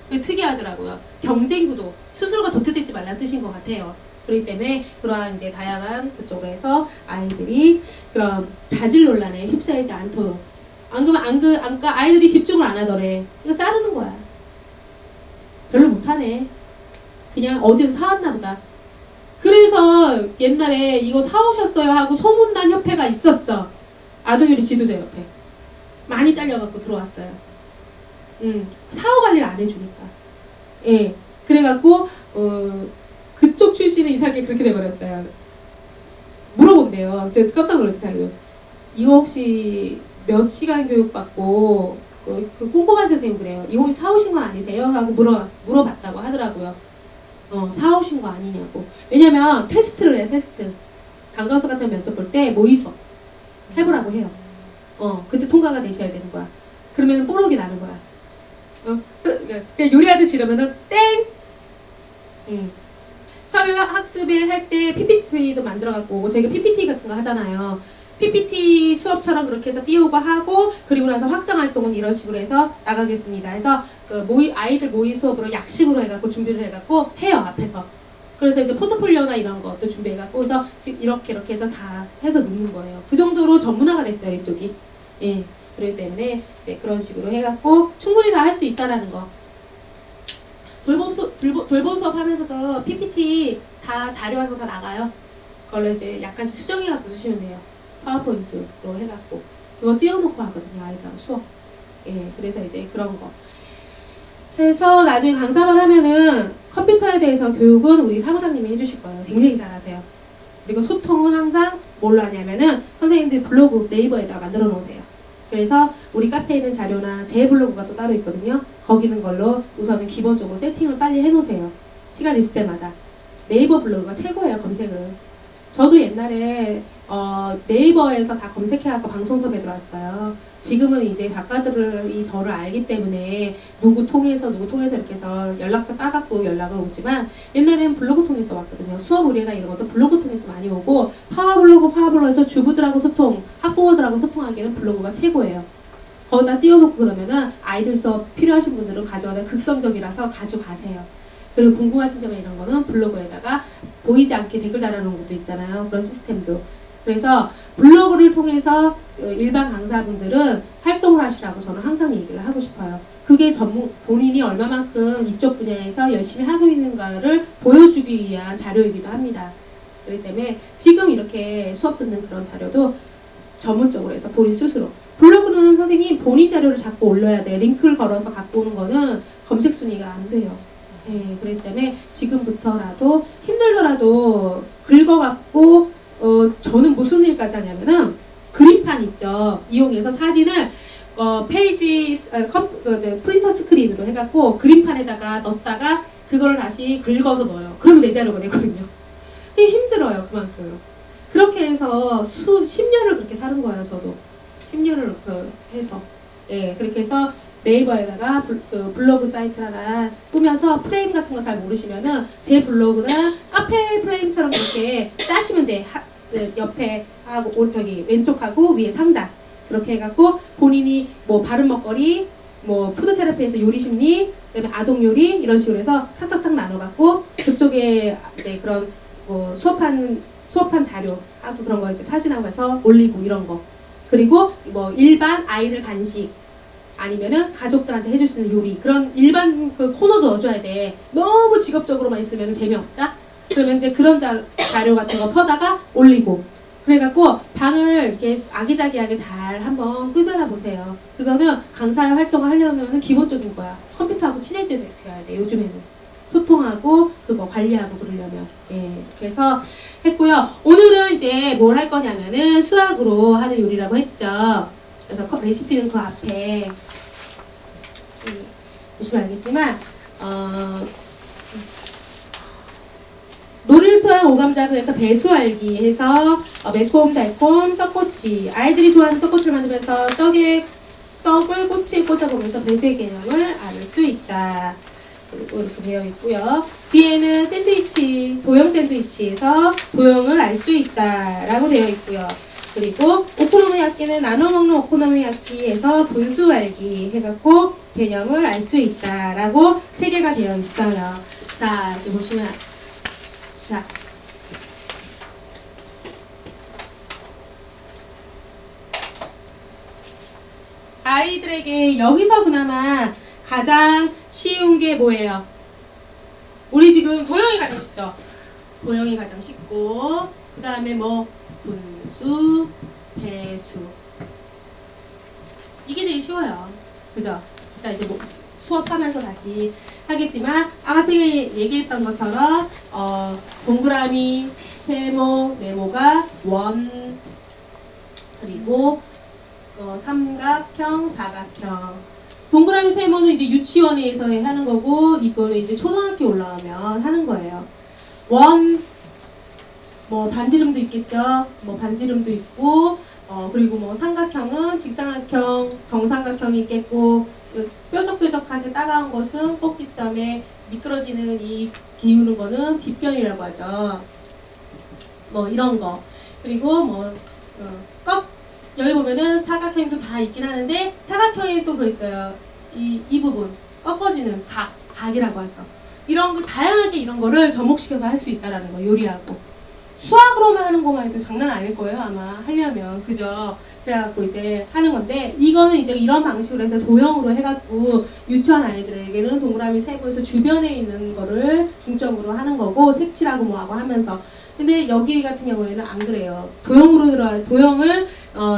그게 특이하더라고요. 경쟁 구도, 스스로가 도태되지 말라는 뜻인 것 같아요. 그렇기 때문에 그러한 이제 다양한 그쪽으로 해서 아이들이 그런 자질 논란에 휩싸이지 않도록. 안 그러면 아이들이 집중을 안 하더래. 이거 자르는 거야. 별로 못하네. 그냥 어디서 사왔나 보다. 그래서 옛날에 이거 사오셨어요 하고 소문난 협회가 있었어. 아동요리 지도자 협회. 많이 잘려갖고 들어왔어요. 사후 관리를 안 해주니까. 예. 그래갖고, 그쪽 출신의 이상하게 그렇게 돼버렸어요. 물어본대요. 제가 깜짝 놀랐어요. 이거 혹시 몇 시간 교육받고, 그 꼼꼼한 선생님 그래요. 이거 혹시 사오신 건 아니세요? 라고 물어봤다고 하더라고요. 사오신 거 아니냐고. 왜냐면 테스트를 해요, 테스트. 방과후 같은 면접 볼 때 모의 수업 해보라고 해요. 그때 통과가 되셔야 되는 거야. 그러면 볼록이 나는 거야. 요리하듯이 이러면은 땡! 처음에 학습을 할 때 PPT도 만들어갖고, 저희가 PPT 같은 거 하잖아요. PPT 수업처럼 그렇게 해서 띄우고 하고, 그리고 나서 확장 활동은 이런 식으로 해서 나가겠습니다. 해서 그 아이들 모의 수업으로 약식으로 해갖고 준비를 해갖고 해요, 앞에서. 그래서 이제 포트폴리오나 이런 것도 준비해갖고, 그래서 이렇게 해서 다 해서 놓는 거예요. 그 정도로 전문화가 됐어요, 이쪽이. 예. 그렇기 때문에 이제 그런 식으로 해갖고 충분히 다 할 수 있다라는 거. 돌봄 수업 하면서도 PPT 다 자료하고 다 나가요. 그걸로 이제 약간씩 수정해갖고 쓰시면 돼요. 파워포인트로 해갖고. 그거 띄워놓고 하거든요, 아이들하고 수업. 예, 그래서 이제 그런 거. 해서 나중에 강사만 하면은 컴퓨터에 대해서 교육은 우리 사무장님이 해주실 거예요. 굉장히 잘하세요. 그리고 소통은 항상 뭘로 하냐면은 선생님들 블로그 네이버에다가 만들어 놓으세요. 그래서 우리 카페에 있는 자료나 제 블로그가 또 따로 있거든요. 거기 있는 걸로 우선은 기본적으로 세팅을 빨리 해놓으세요. 시간 있을 때마다. 네이버 블로그가 최고예요, 검색은. 저도 옛날에 네이버에서 다 검색해갖고 방송섭외 들어왔어요. 지금은 이제 작가들이 저를 알기 때문에 누구 통해서 이렇게 해서 연락처 따갖고 연락을 오지만 옛날에는 블로그 통해서 왔거든요. 수업 의뢰나 이런 것도 블로그 통해서 많이 오고 파워블로그에서 주부들하고 소통, 학부모들하고 소통하기에는 블로그가 최고예요. 거기다 띄워놓고 그러면은 아이들 수업 필요하신 분들은 가져가다 극성적이라서 가져가세요. 그리고 궁금하신 점이나 이런 거는 블로그에다가 보이지 않게 댓글 달아놓은 것도 있잖아요. 그런 시스템도. 그래서 블로그를 통해서 일반 강사분들은 활동을 하시라고 저는 항상 얘기를 하고 싶어요. 그게 본인이 얼마만큼 이쪽 분야에서 열심히 하고 있는가를 보여주기 위한 자료이기도 합니다. 그렇기 때문에 지금 이렇게 수업 듣는 그런 자료도 전문적으로 해서 본인 스스로. 블로그는 선생님 본인 자료를 자꾸 올려야 돼. 링크를 걸어서 갖고 오는 거는 검색 순위가 안 돼요. 네, 그렇기 때문에 지금부터라도 힘들더라도 긁어갖고 저는 무슨 일까지 하냐면은 그림판 있죠. 이용해서 사진을 프린터 스크린으로 해갖고 그림판에다가 넣었다가 그걸 다시 긁어서 넣어요. 그러면 내 자료가 되거든요. 그게 힘들어요, 그만큼. 그렇게 해서 10년을 그렇게 사는 거예요, 저도. 10년을 해서. 예, 그렇게 해서 네이버에다가 블로그 사이트 하나 꾸며서 프레임 같은 거 잘 모르시면은 제 블로그나 카페 프레임처럼 이렇게 짜시면 돼. 옆에 하고 왼쪽하고 위에 상단 그렇게 해갖고 본인이 뭐 바른 먹거리, 뭐 푸드 테라피에서 요리 심리, 그다음에 아동 요리 이런 식으로 해서 탁탁탁 나눠갖고 그쪽에 이제 그런 뭐 수업한 자료 하고 그런 거 이제 사진하고 해서 올리고 이런 거. 그리고 뭐 일반 아이들 간식 아니면은 가족들한테 해줄 수 있는 요리 그런 일반 그 코너도 넣어줘야 돼. 너무 직업적으로만 있으면 재미없다. 그러면 이제 그런 자료 같은 거 퍼다가 올리고 그래갖고 방을 이렇게 아기자기하게 잘 한번 꾸며놔 보세요. 그거는 강사의 활동을 하려면 기본적인 거야. 컴퓨터하고 친해져야 돼. 요즘에는 소통하고 그거 관리하고 그러려면. 예, 그래서 했고요. 오늘은 이제 뭘 할 거냐면은 수학으로 하는 요리라고 했죠. 그래서 레시피는 그 앞에 보시면 알겠지만 노리를 토한 오감자그에서 배수알기 해서 매콤 달콤 떡꼬치, 아이들이 좋아하는 떡꼬치를 만들면서 떡을 꼬치에 꽂아보면서 배수의 개념을 알 수 있다. 그리고 이렇게 되어 있고요. 뒤에는 샌드위치, 도형 샌드위치에서 도형을 알 수 있다 라고 되어 있고요. 그리고 오코노미야끼는 나눠 먹는 오코노미야끼에서 분수 알기 해갖고 개념을 알 수 있다 라고 3개가 되어 있어요. 자, 이렇게 보시면 자, 아이들에게 여기서 그나마 가장 쉬운 게 뭐예요? 우리 지금 도형이 가장 쉽죠? 도형이 가장 쉽고 그 다음에 뭐 분수, 배수 이게 제일 쉬워요. 그죠? 일단 이제 뭐 수업하면서 다시 하겠지만 아까 제가 얘기했던 것처럼 동그라미, 세모, 네모가 원 그리고 삼각형, 사각형 동그라미 세모는 이제 유치원에서 하는 거고 이거는 이제 초등학교 올라오면 하는 거예요. 원, 뭐 반지름도 있겠죠. 뭐 반지름도 있고 그리고 뭐 삼각형은 직사각형, 정삼각형이 있겠고 뾰족뾰족하게 따가운 것은 꼭지점에 미끄러지는 이 기울는 거는 빗변이라고 하죠. 뭐 이런 거 그리고 뭐 여기 보면은 사각형도 다 있긴 하는데 사각형이 또 뭐 있어요. 이 부분 꺾어지는 각이라고 하죠. 이런 거 다양하게 이런 거를 접목시켜서 할 수 있다라는 거 요리하고 수학으로만 하는 것만 해도 장난 아닐 거예요 아마 하려면 그죠? 그래갖고 이제 하는 건데 이거는 이제 이런 방식으로 해서 도형으로 해갖고 유치원 아이들에게는 동그라미 세모에서 주변에 있는 거를 중점으로 하는 거고 색칠하고 뭐하고 하면서 근데 여기 같은 경우에는 안 그래요. 도형을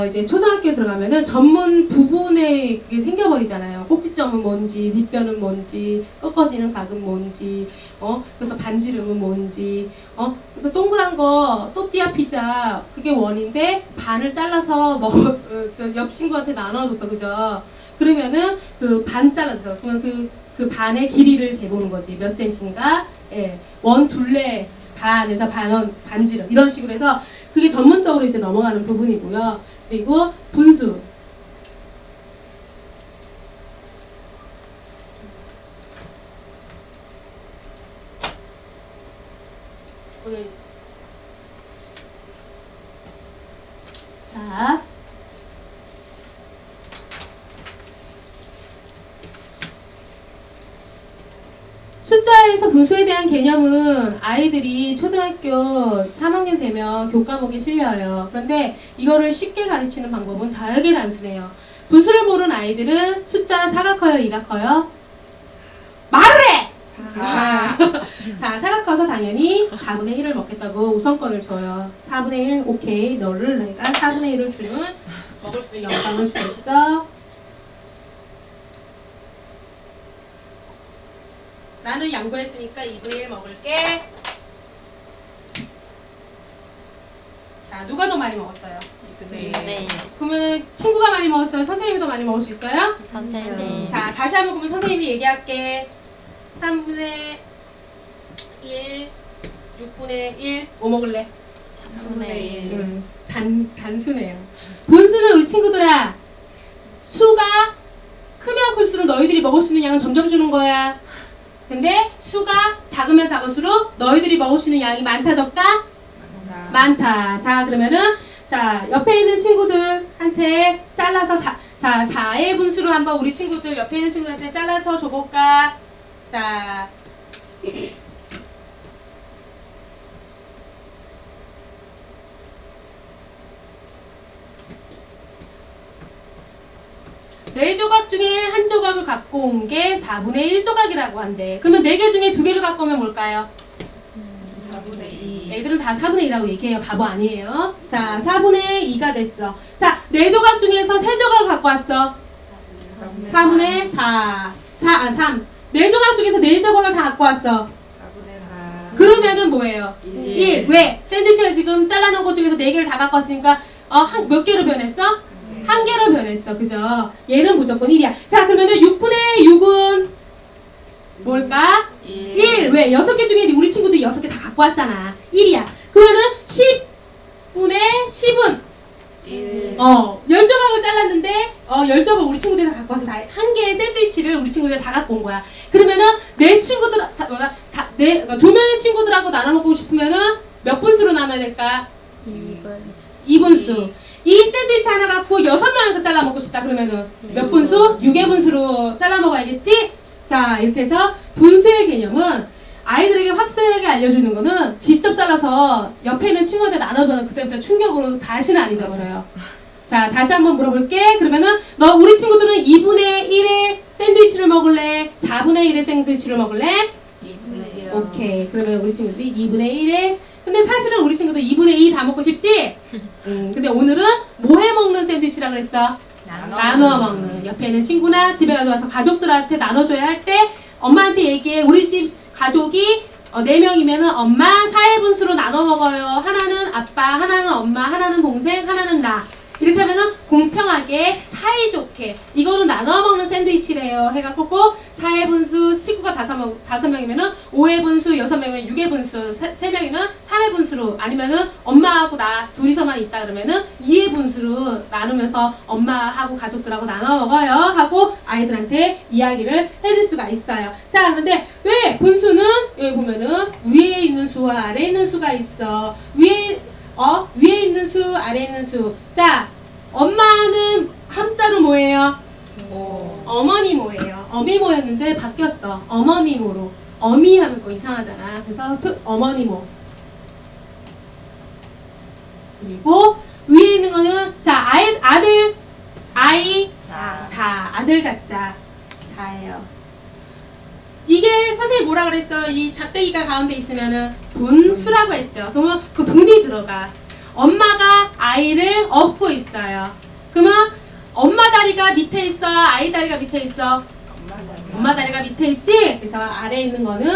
이제 초등학교에 들어가면은 전문 부분에 그게 생겨버리잖아요. 꼭지점은 뭔지, 빗변은 뭔지, 꺾어지는 각은 뭔지, 그래서 반지름은 뭔지, 그래서 동그란 거, 또띠아 피자, 그게 원인데, 반을 잘라서 옆 친구한테 나눠줬어, 그죠? 그러면은, 그 반 잘라줬어. 그러면 그 반의 길이를 재보는 거지. 몇 센치인가? 예. 원, 둘레, 반에서 반지름. 이런 식으로 해서, 그게 전문적으로 이제 넘어가는 부분이고요. 그리고 분수. 자. 숫자에서 분수에 대한 개념은 아이들이 초등학교 3학년 되면 교과목에 실려요. 그런데 이거를 쉽게 가르치는 방법은 다르게 단순해요. 분수를 모르는 아이들은 숫자 4가 커요, 2가 커요? 말을 해! 자, 4가 커서 당연히 4분의 1을 먹겠다고 우선권을 줘요. 4분의 1, 오케이. 내가 4분의 1을 주는 먹을 수 있는 영광을 주겠어. 나는 양보했으니까 2분의 1 먹을게. 자, 누가 더 많이 먹었어요? 네. 그러면 친구가 많이 먹었어요? 선생님이 더 많이 먹을 수 있어요? 선생님. 자, 다시 한번 그러면 선생님이 얘기할게. 3분의 1, 6분의 1, 뭐 먹을래? 3분의 1. 단순해요. 분수는 우리 친구들아, 수가 크면 클수록 너희들이 먹을 수 있는 양은 점점 주는 거야. 근데 수가 작으면 작을수록 너희들이 먹을 수 있는 양이 많다 적다? 많다. 자, 그러면은 자, 옆에 있는 친구들한테 잘라서 4의 분수로 한번 우리 친구들 옆에 있는 친구들한테 잘라서 줘볼까? 자, 네 조각 중에 한 조각을 갖고 온 게 4분의 1 조각이라고 한대. 그러면 4개 중에 2개를 갖고 오면 뭘까요? 4분의 2. 애들은 다 4분의 2라고 얘기해요. 바보 아니에요. 자, 4분의 2가 됐어. 자, 4조각 중에서 3조각을 갖고 왔어. 4분의 4. 3. 4조각 중에서 4조각을 다 갖고 왔어. 그러면은 뭐예요? 일. 1. 왜? 샌드위치가 지금 잘라놓은 것 중에서 4개를 다 갖고 왔으니까 몇 개로 변했어? 1개로 변했어. 그죠? 얘는 무조건 1이야. 자, 그러면은 6분의 6은 뭘까? 1. 왜? 6개 중에 우리 친구들 6개 다 갖고 왔잖아. 1이야. 그러면은 10분의 10은 10조각을 잘랐는데 10조각 우리 친구들이 다 갖고 와서 다 한 개의 샌드위치를 우리 친구들이 다 갖고 온 거야. 그러면은 내 친구들 그러니까 2명의 친구들하고 나눠 먹고 싶으면은 몇 분수로 나눠야 될까? 2분수. 이 샌드위치 하나 갖고 6명에서 잘라 먹고 싶다 그러면은 몇 분수? 6의 분수로 잘라 먹어야겠지? 자, 이렇게 해서 분수의 개념은 아이들에게 확실하게 알려주는 거는 직접 잘라서 옆에 있는 친구한테 나눠주면 그때부터 충격으로 다시는 안 잊어버려요. 자, 다시 한번 물어볼게. 그러면은 너 우리 친구들은 2분의 1의 샌드위치를 먹을래? 4분의 1의 샌드위치를 먹을래? 2분의 1. 오케이. 그러면 우리 친구들이 2분의 1에 근데 사실은 우리 친구들 2분의 2 다 먹고 싶지? 근데 오늘은 뭐 해 먹는 샌드위치라 그랬어? 나눠 먹는. 옆에 있는 친구나 집에 가서 가족들한테 나눠줘야 할 때 엄마한테 얘기해. 우리 집 가족이 4명이면은 엄마 4회 분수로 나눠 먹어요. 하나는 아빠, 하나는 엄마, 하나는 동생, 하나는 나. 이렇게 하면은 공평하게 사이좋게 이거는 나눠 먹는 샌드위치래요. 해갖고 4회 분수 식구가 5명이면은 5회 분수, 6명이면 6회 분수, 3명이면 3회 분수로 아니면은 엄마하고 나 둘이서만 있다 그러면은 2회 분수로 나누면서 엄마하고 가족들하고 나눠 먹어요. 하고 아이들한테 이야기를 해줄 수가 있어요. 자, 그런데 왜 분수는 여기 보면은 위에 있는 수와 아래에 있는 수가 있어. 위에 있는 수, 아래에 있는 수. 자, 엄마는 함자로 뭐예요? 어머니모예요. 어미모였는데 바뀌었어. 어머니모로. 어미 하면 거 이상하잖아. 그래서 어머니모. 그리고 위에 있는 거는 자, 아들, 아이, 자, 아들 자자. 자예요. 이게 선생님이 뭐라 그랬어? 이 작대기가 가운데 있으면은 분수라고 했죠. 그러면 그 분이 들어가. 엄마가 아이를 업고 있어요. 그러면 엄마 다리가 밑에 있어? 아이 다리가 밑에 있어? 엄마 다리가 밑에 있지? 그래서 아래에 있는 거는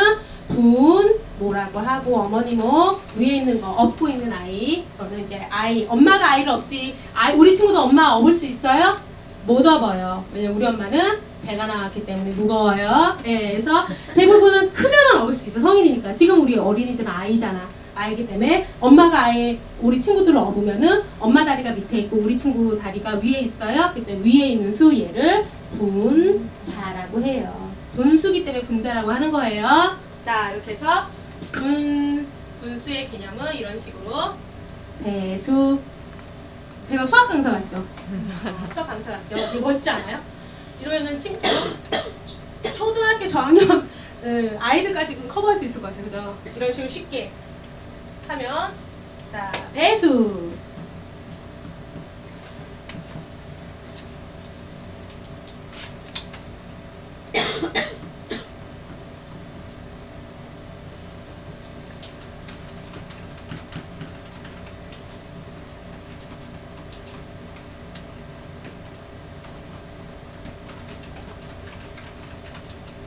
분모라고 하고 어머니모 위에 있는 거 업고 있는 아이. 그거는 이제 아이. 엄마가 아이를 업지. 우리 친구도 엄마 업을 수 있어요? 못 업어요. 왜냐면 우리 엄마는 배가 나왔기 때문에 무거워요. 네, 그래서 대부분은 크면은 업을 수 있어. 성인이니까. 지금 우리 어린이들은 아이잖아. 아이기 때문에 엄마가 우리 친구들을 업으면은 엄마 다리가 밑에 있고 우리 친구 다리가 위에 있어요. 그때 위에 있는 수 얘를 분자라고 해요. 분수기 때문에 분자라고 하는 거예요. 자, 이렇게 해서 분수의 개념은 이런 식으로 배수. 제가 수학 강사 같죠? 수학 강사 같죠? 이거 멋있지 않아요? 이러면은 초등학교 저학년 아이들까지 커버할 수 있을 것 같아요. 그죠? 이런 식으로 쉽게 하면 자, 배수.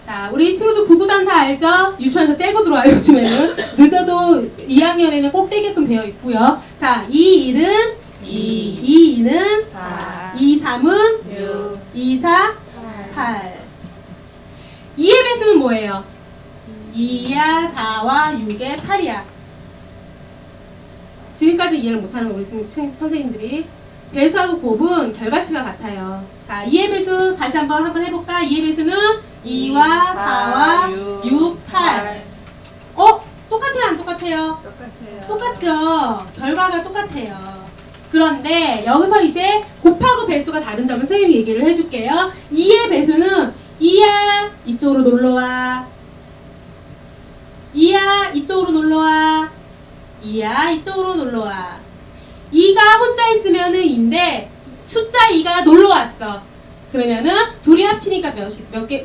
자, 우리 친구들 구구단사 알죠? 유치원에서 떼고 들어와요, 요즘에는. 늦어도 2학년에는 꼭 떼게끔 되어 있고요. 자, 2, 1은 2, 2는 4, 2, 3은 6, 2, 4, 8. 2의 배수는 뭐예요? 2야, 4와 6의 8이야. 지금까지 이해를 못하는 우리 선생님들이 배수하고 곱은 결과치가 같아요. 자, 2의 배수 다시 한번 해볼까? 2의 배수는 2와 4와 6, 8. 똑같아요, 안 똑같아요? 똑같죠? 결과가 똑같아요. 그런데 여기서 이제 곱하고 배수가 다른 점을 선생님이 얘기를 해줄게요. 2의 배수는 2야, 이쪽으로 놀러와. 2야, 이쪽으로 놀러와. 2야, 이쪽으로 놀러와. 2가 혼자 있으면은 2인데 숫자 2가 놀러왔어. 그러면은 둘이 합치니까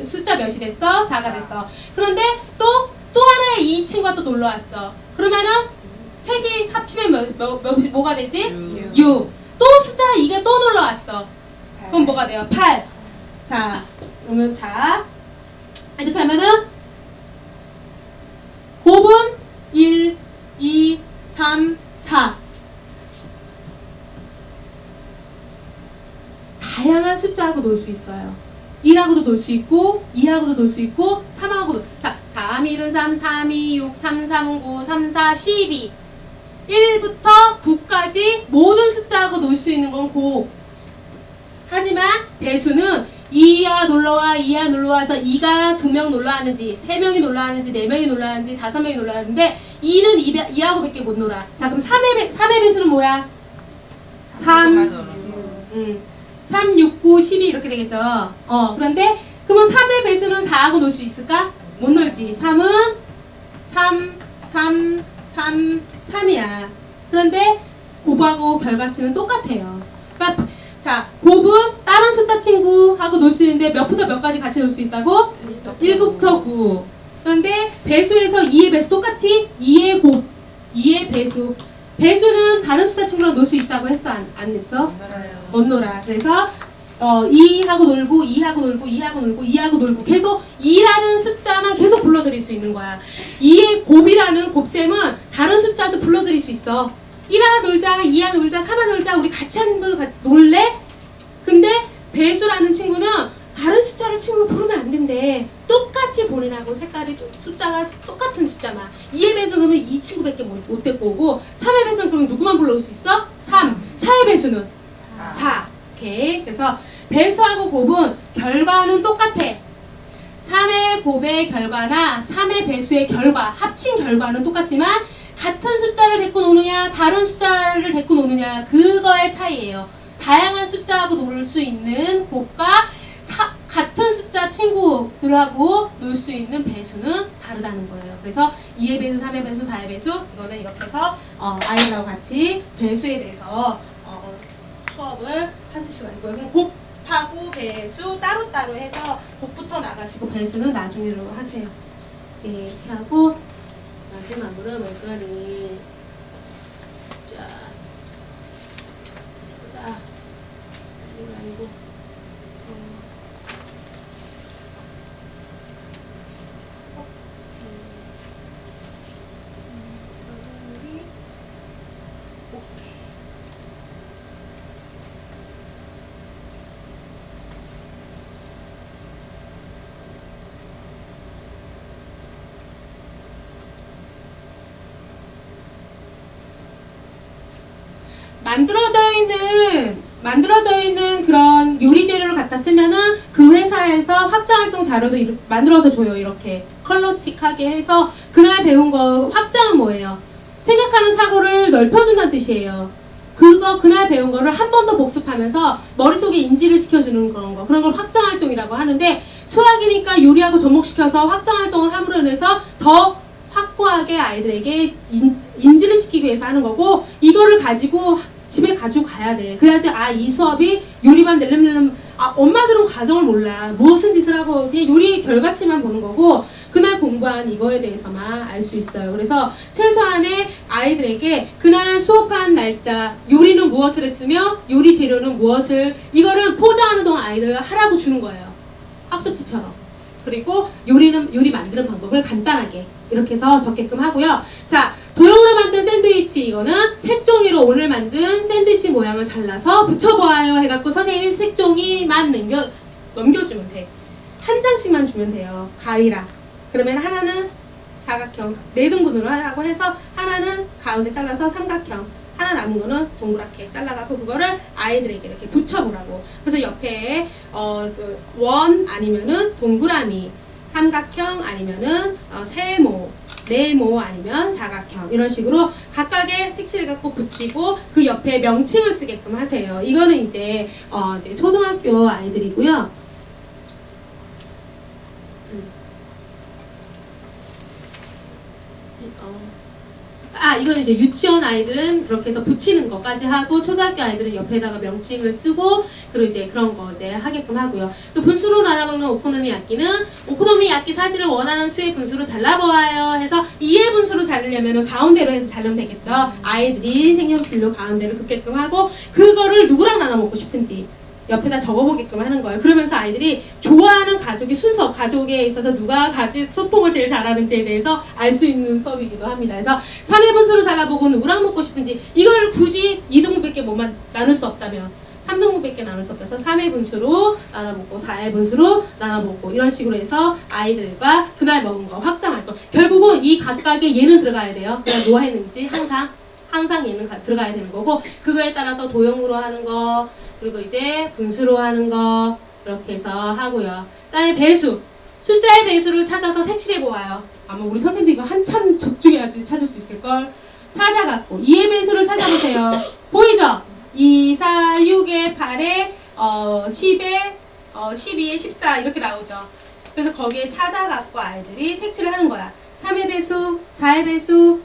숫자 몇이 됐어? 4가 됐어. 그런데 또 하나의 이 친구가 또 놀러왔어. 그러면은 셋이 합치면 뭐가 되지? 6. 또 숫자 2가 또 놀러왔어. 그럼 뭐가 돼요? 8. 자, 그러면 이렇게 하면은 곱은 숫자하고 놀 수 있어요. 1하고도 놀 수 있고 2하고도 놀 수 있고 3하고도. 자, 3, 1은 3, 3, 2, 6, 3, 3, 9, 3, 4, 12. 1부터 9까지 모든 숫자하고 놀 수 있는 건 곱. 하지만 배수는 2야 놀러와 2야 놀러와서 2가 2명 놀러왔는지 3명이 놀러왔는지 4명이 놀러왔는지 5명이 놀러왔는데 2는 2하고 밖에 못 놀아. 자, 그럼 3의 배수는 뭐야? 3, 3, 6, 9, 12 이렇게 되겠죠. 그런데 그러면 3의 배수는 4하고 놀 수 있을까? 못 놀지. 3은 3, 3이야. 그런데 곱하고 결과치는 똑같아요. 그러니까 자, 곱은 다른 숫자 친구하고 놀 수 있는데 몇부터 몇까지 같이 놀 수 있다고? 1부터 9. 그런데 배수에서 2의 배수 똑같이 2의 곱, 2의 배수. 배수는 다른 숫자 친구랑 놀 수 있다고 했어? 안 했어? 못 놀아. 그래서 2하고 놀고 2하고 놀고 2하고 놀고 2하고 놀고 계속 2라는 숫자만 계속 불러들일 수 있는 거야. 2의 곱이라는 곱셈은 다른 숫자도 불러들일 수 있어. 1하 놀자, 2하 놀자, 3하 놀자, 우리 같이 한번 놀래? 근데 배수라는 친구는 다른 숫자를 친구로 부르면 안 된대. 똑같이 본인하고 색깔이 숫자가 똑같은 숫자만. 2의 배수 그러면 이 친구밖에 못 데리고 오고 3의 배수는 그러면 누구만 불러올 수 있어? 3. 4의 배수는? 4. 오케이. 그래서 배수하고 곱은 결과는 똑같아. 3의 곱의 결과나 3의 배수의 결과, 합친 결과는 똑같지만 같은 숫자를 데리고 노느냐 다른 숫자를 데리고 노느냐 그거의 차이예요. 다양한 숫자하고 놀 수 있는 곱과 같은 숫자 친구들하고 놀 수 있는 배수는 다르다는 거예요. 그래서 2의 배수, 3의 배수, 4의 배수 이거는 이렇게 해서 아이들하고 같이 배수에 대해서 수업을 하실 수가 있고요. 그럼 곱하고 배수 따로따로 해서 곱부터 나가시고 배수는 나중에로 하세요. 네, 이렇게 하고 마지막으로 뭘까니? 자, 보자. 이거 아니고. 만들어져 있는 그런 요리 재료를 갖다 쓰면은 그 회사에서 확장활동 자료도 만들어서 줘요. 이렇게 컬러틱하게 해서 그날 배운 거. 확장은 뭐예요? 생각하는 사고를 넓혀준다는 뜻이에요. 그날 배운 거를 한 번 더 복습하면서 머릿속에 인지를 시켜주는 그런 걸 확장활동이라고 하는데, 수학이니까 요리하고 접목시켜서 확장활동을 함으로 인해서 더 확고하게 아이들에게 인지를 시키기 위해서 하는 거고, 이거를 가지고 집에 가지고 가야 돼. 그래야지 이 수업이 요리만 내려면 엄마들은 과정을 몰라. 무슨 짓을 하고 그냥 요리 결과치만 보는 거고, 그날 공부한 이거에 대해서만 알 수 있어요. 그래서 최소한의 아이들에게 그날 수업한 날짜, 요리는 무엇을 했으며 요리 재료는 무엇을, 이거는 포장하는 동안 아이들 하라고 주는 거예요. 학습지처럼. 그리고 요리 만드는 방법을 간단하게 이렇게 해서 적게끔 하고요. 자, 도형으로 만든 샌드위치, 이거는 색종이로 오늘 만든 샌드위치 모양을 잘라서 붙여보아요 해갖고 선생님이 색종이만 넘겨주면 돼. 한 장씩만 주면 돼요. 가위랑. 그러면 하나는 사각형 4등분으로 하라고 해서 하나는 가운데 잘라서 삼각형, 하나 남은 거는 동그랗게 잘라갖고 그거를 아이들에게 이렇게 붙여보라고. 그래서 옆에 원 아니면은 동그라미, 삼각형 아니면은 세모, 네모 아니면 사각형, 이런 식으로 각각의 색칠을 갖고 붙이고 그 옆에 명칭을 쓰게끔 하세요. 이거는 이제 초등학교 아이들이고요. 이건 이제 유치원 아이들은 그렇게 해서 붙이는 것까지 하고, 초등학교 아이들은 옆에다가 명칭을 쓰고, 그리고 이제 그런 거 이제 하게끔 하고요. 또 분수로 나눠먹는 오코노미야끼는 오코노미야끼 사진을 원하는 수의 분수로 잘라보아요 해서 2의 분수로 자르려면 가운데로 해서 자르면 되겠죠. 아이들이 색연필로 가운데를 긋게끔 하고, 그거를 누구랑 나눠 먹고 싶은지 옆에다 적어보게끔 하는 거예요. 그러면서 아이들이 좋아하는 가족의 순서, 가족에 있어서 누가 같이 소통을 제일 잘하는지에 대해서 알 수 있는 수업이기도 합니다. 그래서 3회 분수로 잘라보고 누구랑 먹고 싶은지, 이걸 굳이 2등분밖에 못 나눌 수 없다면 3등분밖에 나눌 수 없어서 3의 분수로 나눠보고 4의 분수로 나눠보고 이런 식으로 해서 아이들과 그날 먹은 거 확장할 거. 결국은 이 각각에 얘는 들어가야 돼요. 그날 뭐 했는지 항상 얘는 들어가야 되는 거고 그거에 따라서 도형으로 하는 거 그리고 이제 분수로 하는 거 이렇게 해서 하고요. 그다음에 배수. 숫자의 배수를 찾아서 색칠해 보아요. 아마 우리 선생님도 이거 한참 집중해야지 찾을 수 있을걸. 찾아갖고 2의 배수를 찾아보세요. 보이죠? 2, 4, 6에 8에 10에 12에 14 이렇게 나오죠. 그래서 거기에 찾아갖고 아이들이 색칠을 하는 거야. 3의 배수, 4의 배수,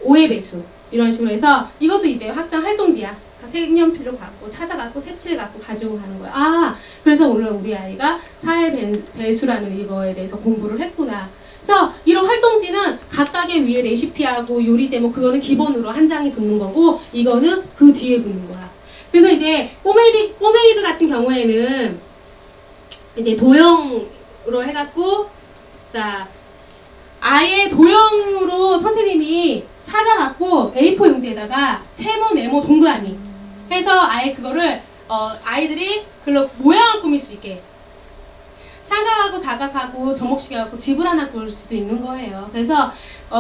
5의 배수 이런 식으로 해서 이것도 이제 확장 활동지야. 색연필로 갖고 찾아갖고 색칠해갖고 가지고 가는 거야. 아, 그래서 오늘 우리 아이가 4의 배수라는 이거에 대해서 공부를 했구나. 그래서 이런 활동지는 각각의 위에 레시피하고 요리 제목 그거는 기본으로 한 장이 붙는 거고 이거는 그 뒤에 붙는 거야. 그래서 이제 꼬맹이들 같은 경우에는 이제 도형으로 해갖고 자 아예 도형으로 선생님이 찾아갖고 A4 용지에다가 세모, 네모, 동그라미 해서 아예 그거를 아이들이 글로 모양을 꾸밀 수 있게 삼각하고 사각하고 접목시켜 갖고 집을 하나 그을 수도 있는 거예요. 그래서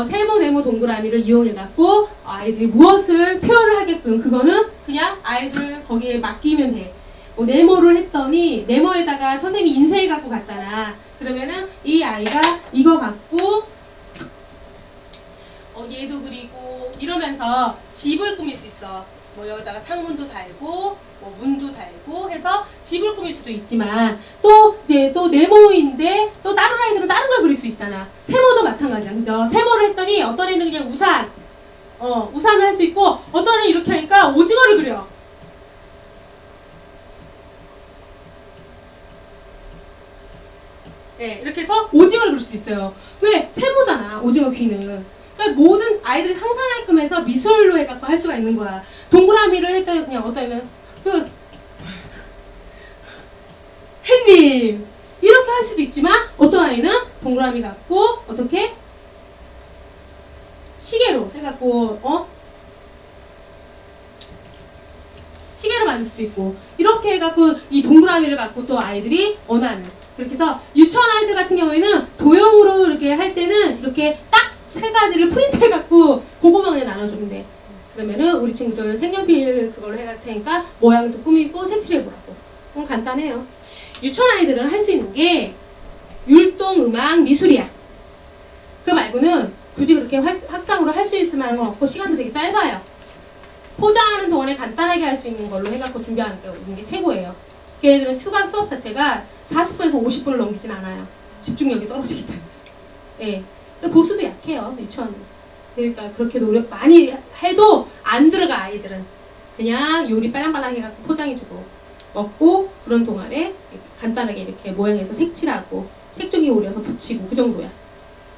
세모, 네모, 동그라미를 이용해 갖고 아이들이 무엇을 표현을 하게끔 그거는 그냥 아이들 거기에 맡기면 돼. 뭐 네모를 했더니 네모에다가 선생님이 인쇄해 갖고 갔잖아. 그러면은 이 아이가 이거 갖고 얘도 그리고 이러면서 집을 꾸밀 수 있어. 뭐 여기다가 창문도 달고 뭐 문도 달고 해서 집을 꾸밀 수도 있지만 또 이제 또 네모인데 또 다른 아이들은 다른 걸 그릴 수 있잖아. 세모도 마찬가지야. 그죠? 세모를 했더니 어떤 애는 그냥 우산을 할 수 있고 어떤 애는 이렇게 하니까 오징어를 그려. 네, 이렇게 해서 오징어를 그릴 수도 있어요. 왜? 세모잖아. 오징어 귀는. 그러니까 모든 아이들이 상상하게끔 해서 미술로 해갖고 할 수가 있는 거야. 동그라미를 했더니 그냥 어떤 애는 햇님 이렇게 할 수도 있지만 어떤 아이는 동그라미 갖고 어떻게 시계로 해갖고 시계로 만들 수도 있고 이렇게 해갖고 이 동그라미를 갖고 또 아이들이 원하는 그렇게 해서 유치원 아이들 같은 경우에는 도형으로 이렇게 할 때는 이렇게 딱 세 가지를 프린트해갖고 그거만 그냥 나눠주면 돼. 그러면은 우리 친구들 색연필 그걸로 해갈 테니까 모양도 꾸미고 색칠해보라고. 그럼 간단해요. 유치원 아이들은 할 수 있는 게 율동, 음악, 미술이야. 그 말고는 굳이 그렇게 확장으로 할 수 있을 만한 건 없고 시간도 되게 짧아요. 포장하는 동안에 간단하게 할 수 있는 걸로 해갖고 준비하는 게 최고예요. 걔네들은 수업 자체가 40분에서 50분을 넘기진 않아요. 집중력이 떨어지기 때문에. 예. 보수도 약해요, 유치원은. 그러니까 그렇게 노력 많이 해도 안 들어가, 아이들은. 그냥 요리 빨랑빨랑 해갖고 포장해주고, 먹고, 그런 동안에 간단하게 이렇게 모양해서 색칠하고, 색종이 오려서 붙이고, 그 정도야.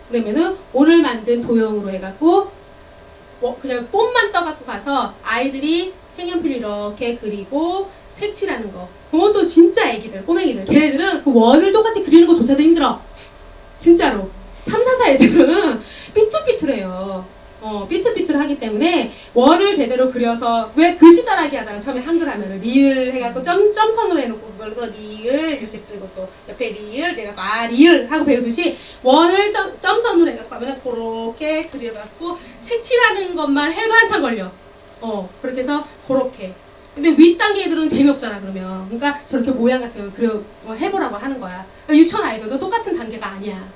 그러면은 오늘 만든 도형으로 해갖고, 그냥 뽐만 떠갖고 가서 아이들이 색연필 이렇게 그리고 색칠하는 거. 그것도 진짜 애기들, 꼬맹이들. 걔네들은 그 원을 똑같이 그리는 것조차도 힘들어. 진짜로. 3, 4, 4 애들은 삐뚤삐뚤해요. 삐뚤삐뚤하기 때문에 원을 제대로 그려서 왜 글씨 따라하기 하잖아. 처음에 한글 하면은 리을 해갖고 점선으로 해놓고 그래서 리을 이렇게 쓰고 또 옆에 리을 내가 리을 하고 배우듯이 원을 점선으로 해갖고 하면 그렇게 그려갖고 색칠하는 것만 해도 한참 걸려. 그렇게 해서 그렇게. 근데 윗단계 애들은 재미없잖아 그러면. 그러니까 저렇게 모양 같은 거 해보라고 하는 거야. 그러니까 유치원 아이들도 똑같은 단계가 아니야.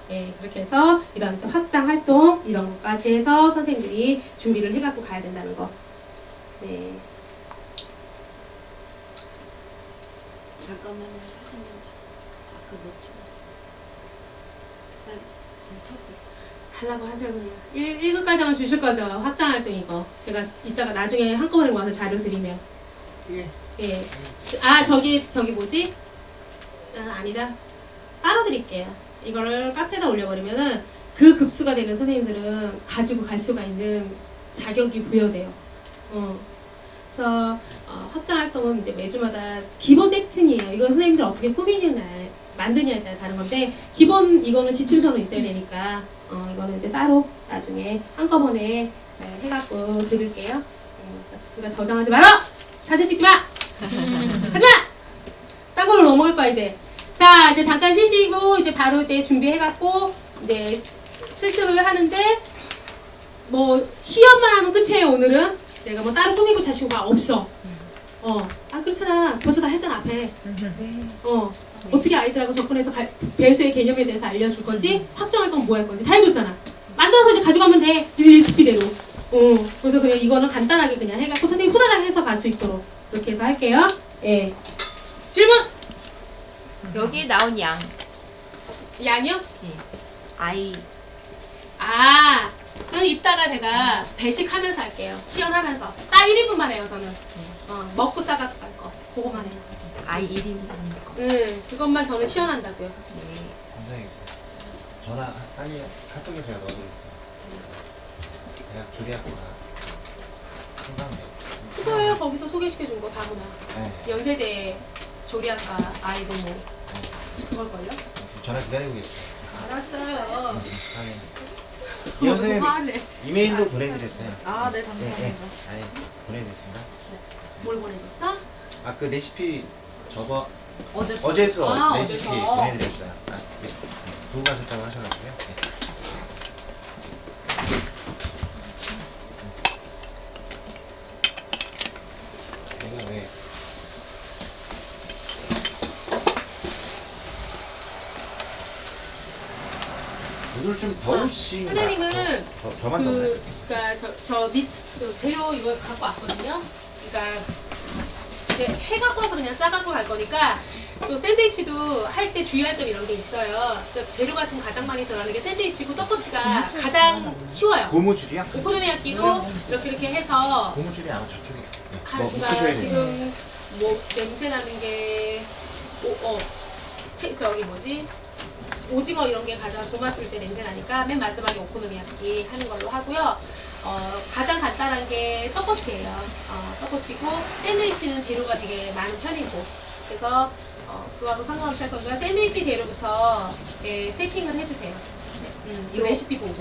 예, 그렇게 해서 이런 확장 활동 이런 것까지 해서 선생님들이 준비를 해갖고 가야 된다는 거. 네. 잠깐만요, 선생님. 아까 못 찍었어. 달라고 하세요 그냥. 1급까지만 주실 거죠? 확장 활동 이거. 제가 이따가 나중에 한꺼번에 와서 자료 드리면. 예. 예. 저기 뭐지? 아니다. 따로 드릴게요. 이거를 카페에다 올려버리면은 그 급수가 되는 선생님들은 가지고 갈 수가 있는 자격이 부여돼요. 그래서 확장 활동은 이제 매주마다 기본 세팅이에요. 이건 선생님들 어떻게 꾸미느냐에 만드냐에 따라 다른 건데 기본 이거는 지침서는 있어야 되니까 이거는 이제 따로 나중에 한꺼번에 해갖고 드릴게요. 그러니까 저장하지 마라. 사진 찍지 마. 하지 마. 딴 걸로 넘어갈 거야 이제. 자, 이제 잠깐 쉬시고 이제 바로 이제 준비해갖고 이제 실습을 하는데 뭐 시험만 하면 끝이에요 오늘은. 내가 뭐 따로 꾸미고 자시고 막 없어. 그렇잖아. 벌써 다 했잖아 앞에. 어떻게 아이들하고 접근해서 배수의 개념에 대해서 알려줄 건지 확정할 건 뭐 할 건지 다 해줬잖아. 만들어서 이제 가져가면 돼. 리시피대로. 그래서 그냥 이거는 간단하게 그냥 해갖고 선생님이 후다닥 해서 갈 수 있도록 이렇게 해서 할게요. 예. 질문! 여기 나온 양. 양이요? 예. 아이. 그건 이따가 제가 배식하면서 할게요. 시연하면서. 딱 1인분만 해요, 저는. 먹고 싸갖고 갈 거. 그거만 해요. 아이 1인분. 그것만 저는 시연한다고요. 네. 선생님, 전화 빨리 카톡에 제가 넣어드렸어요. 제가 조리학과 상담이에요. 그거예요. 거기서 소개시켜준 거 다문화. 네. 연세대 조리학과 아이들 뭐 그걸걸요? 전화 기다리고 계세요. 알았어요. 이 선생님 화내. 이메일로 보내드렸어요. 네, 감사합니다. 아니, 보내드렸습니다. 뭘 보내줬어? 그 레시피 저거 어제서. 어제서 레시피 어제서. 보내드렸어요. 네. 두고 가셨다고 하셔가지고요. 네. 내가 왜 오늘 좀 더우신가? 선생님은 저만 더워요. 재료 이거 갖고 왔거든요. 그러니까 이제 해 갖고 와서 그냥 싸 갖고 갈 거니까 또 샌드위치도 할 때 주의할 점 이런 게 있어요. 그러니까 재료가 지금 가장 많이 들어가는 게 샌드위치고 떡꼬치가 가장 쉬워요. 고무줄이야? 오코노미야끼도 이렇게 해서 고무줄이 아마 저쪽에. 네. 그러니까 묶으셔야 돼요. 지금 뭐 냄새 나는 게 오징어 이런 게 가장 고맙을 때 냄새 나니까 맨 마지막에 오코노미야끼 하는 걸로 하고요. 가장 간단한 게 떡꼬치예요. 떡꼬치고 샌드위치는 재료가 되게 많은 편이고 그래서 그거하고 상관없이 할 거니까 샌드위치 재료부터 세팅을 해주세요. 이 레시피 보고.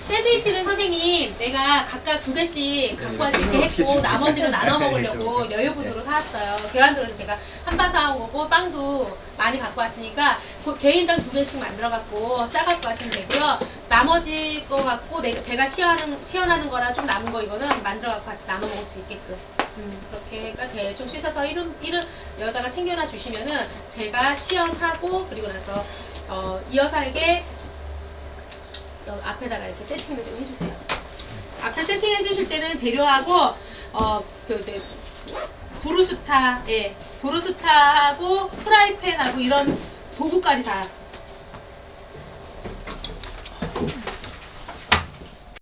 샌드위치는 선생님 내가 각각 2개씩 갖고 갈 수 있게 했고 나머지는 나눠 먹으려고 여유분으로 사왔어요. 계란들은 제가 한 판 사온 거고 빵도 많이 갖고 왔으니까 개인당 2개씩 만들어 갖고 싸 갖고 가시면 되고요. 나머지 거 갖고 제가 시연하는 거랑 좀 남은 거 이거는 만들어 갖고 같이 나눠 먹을 수 있게끔 그렇게 대충 씻어서 여기다가 챙겨놔 주시면은 제가 시연하고 그리고 나서 이어서 할게 앞에다가 이렇게 세팅을 좀 해주세요. 앞에 세팅해 주실 때는 재료하고 부르스타하고 프라이팬하고 이런 도구까지 다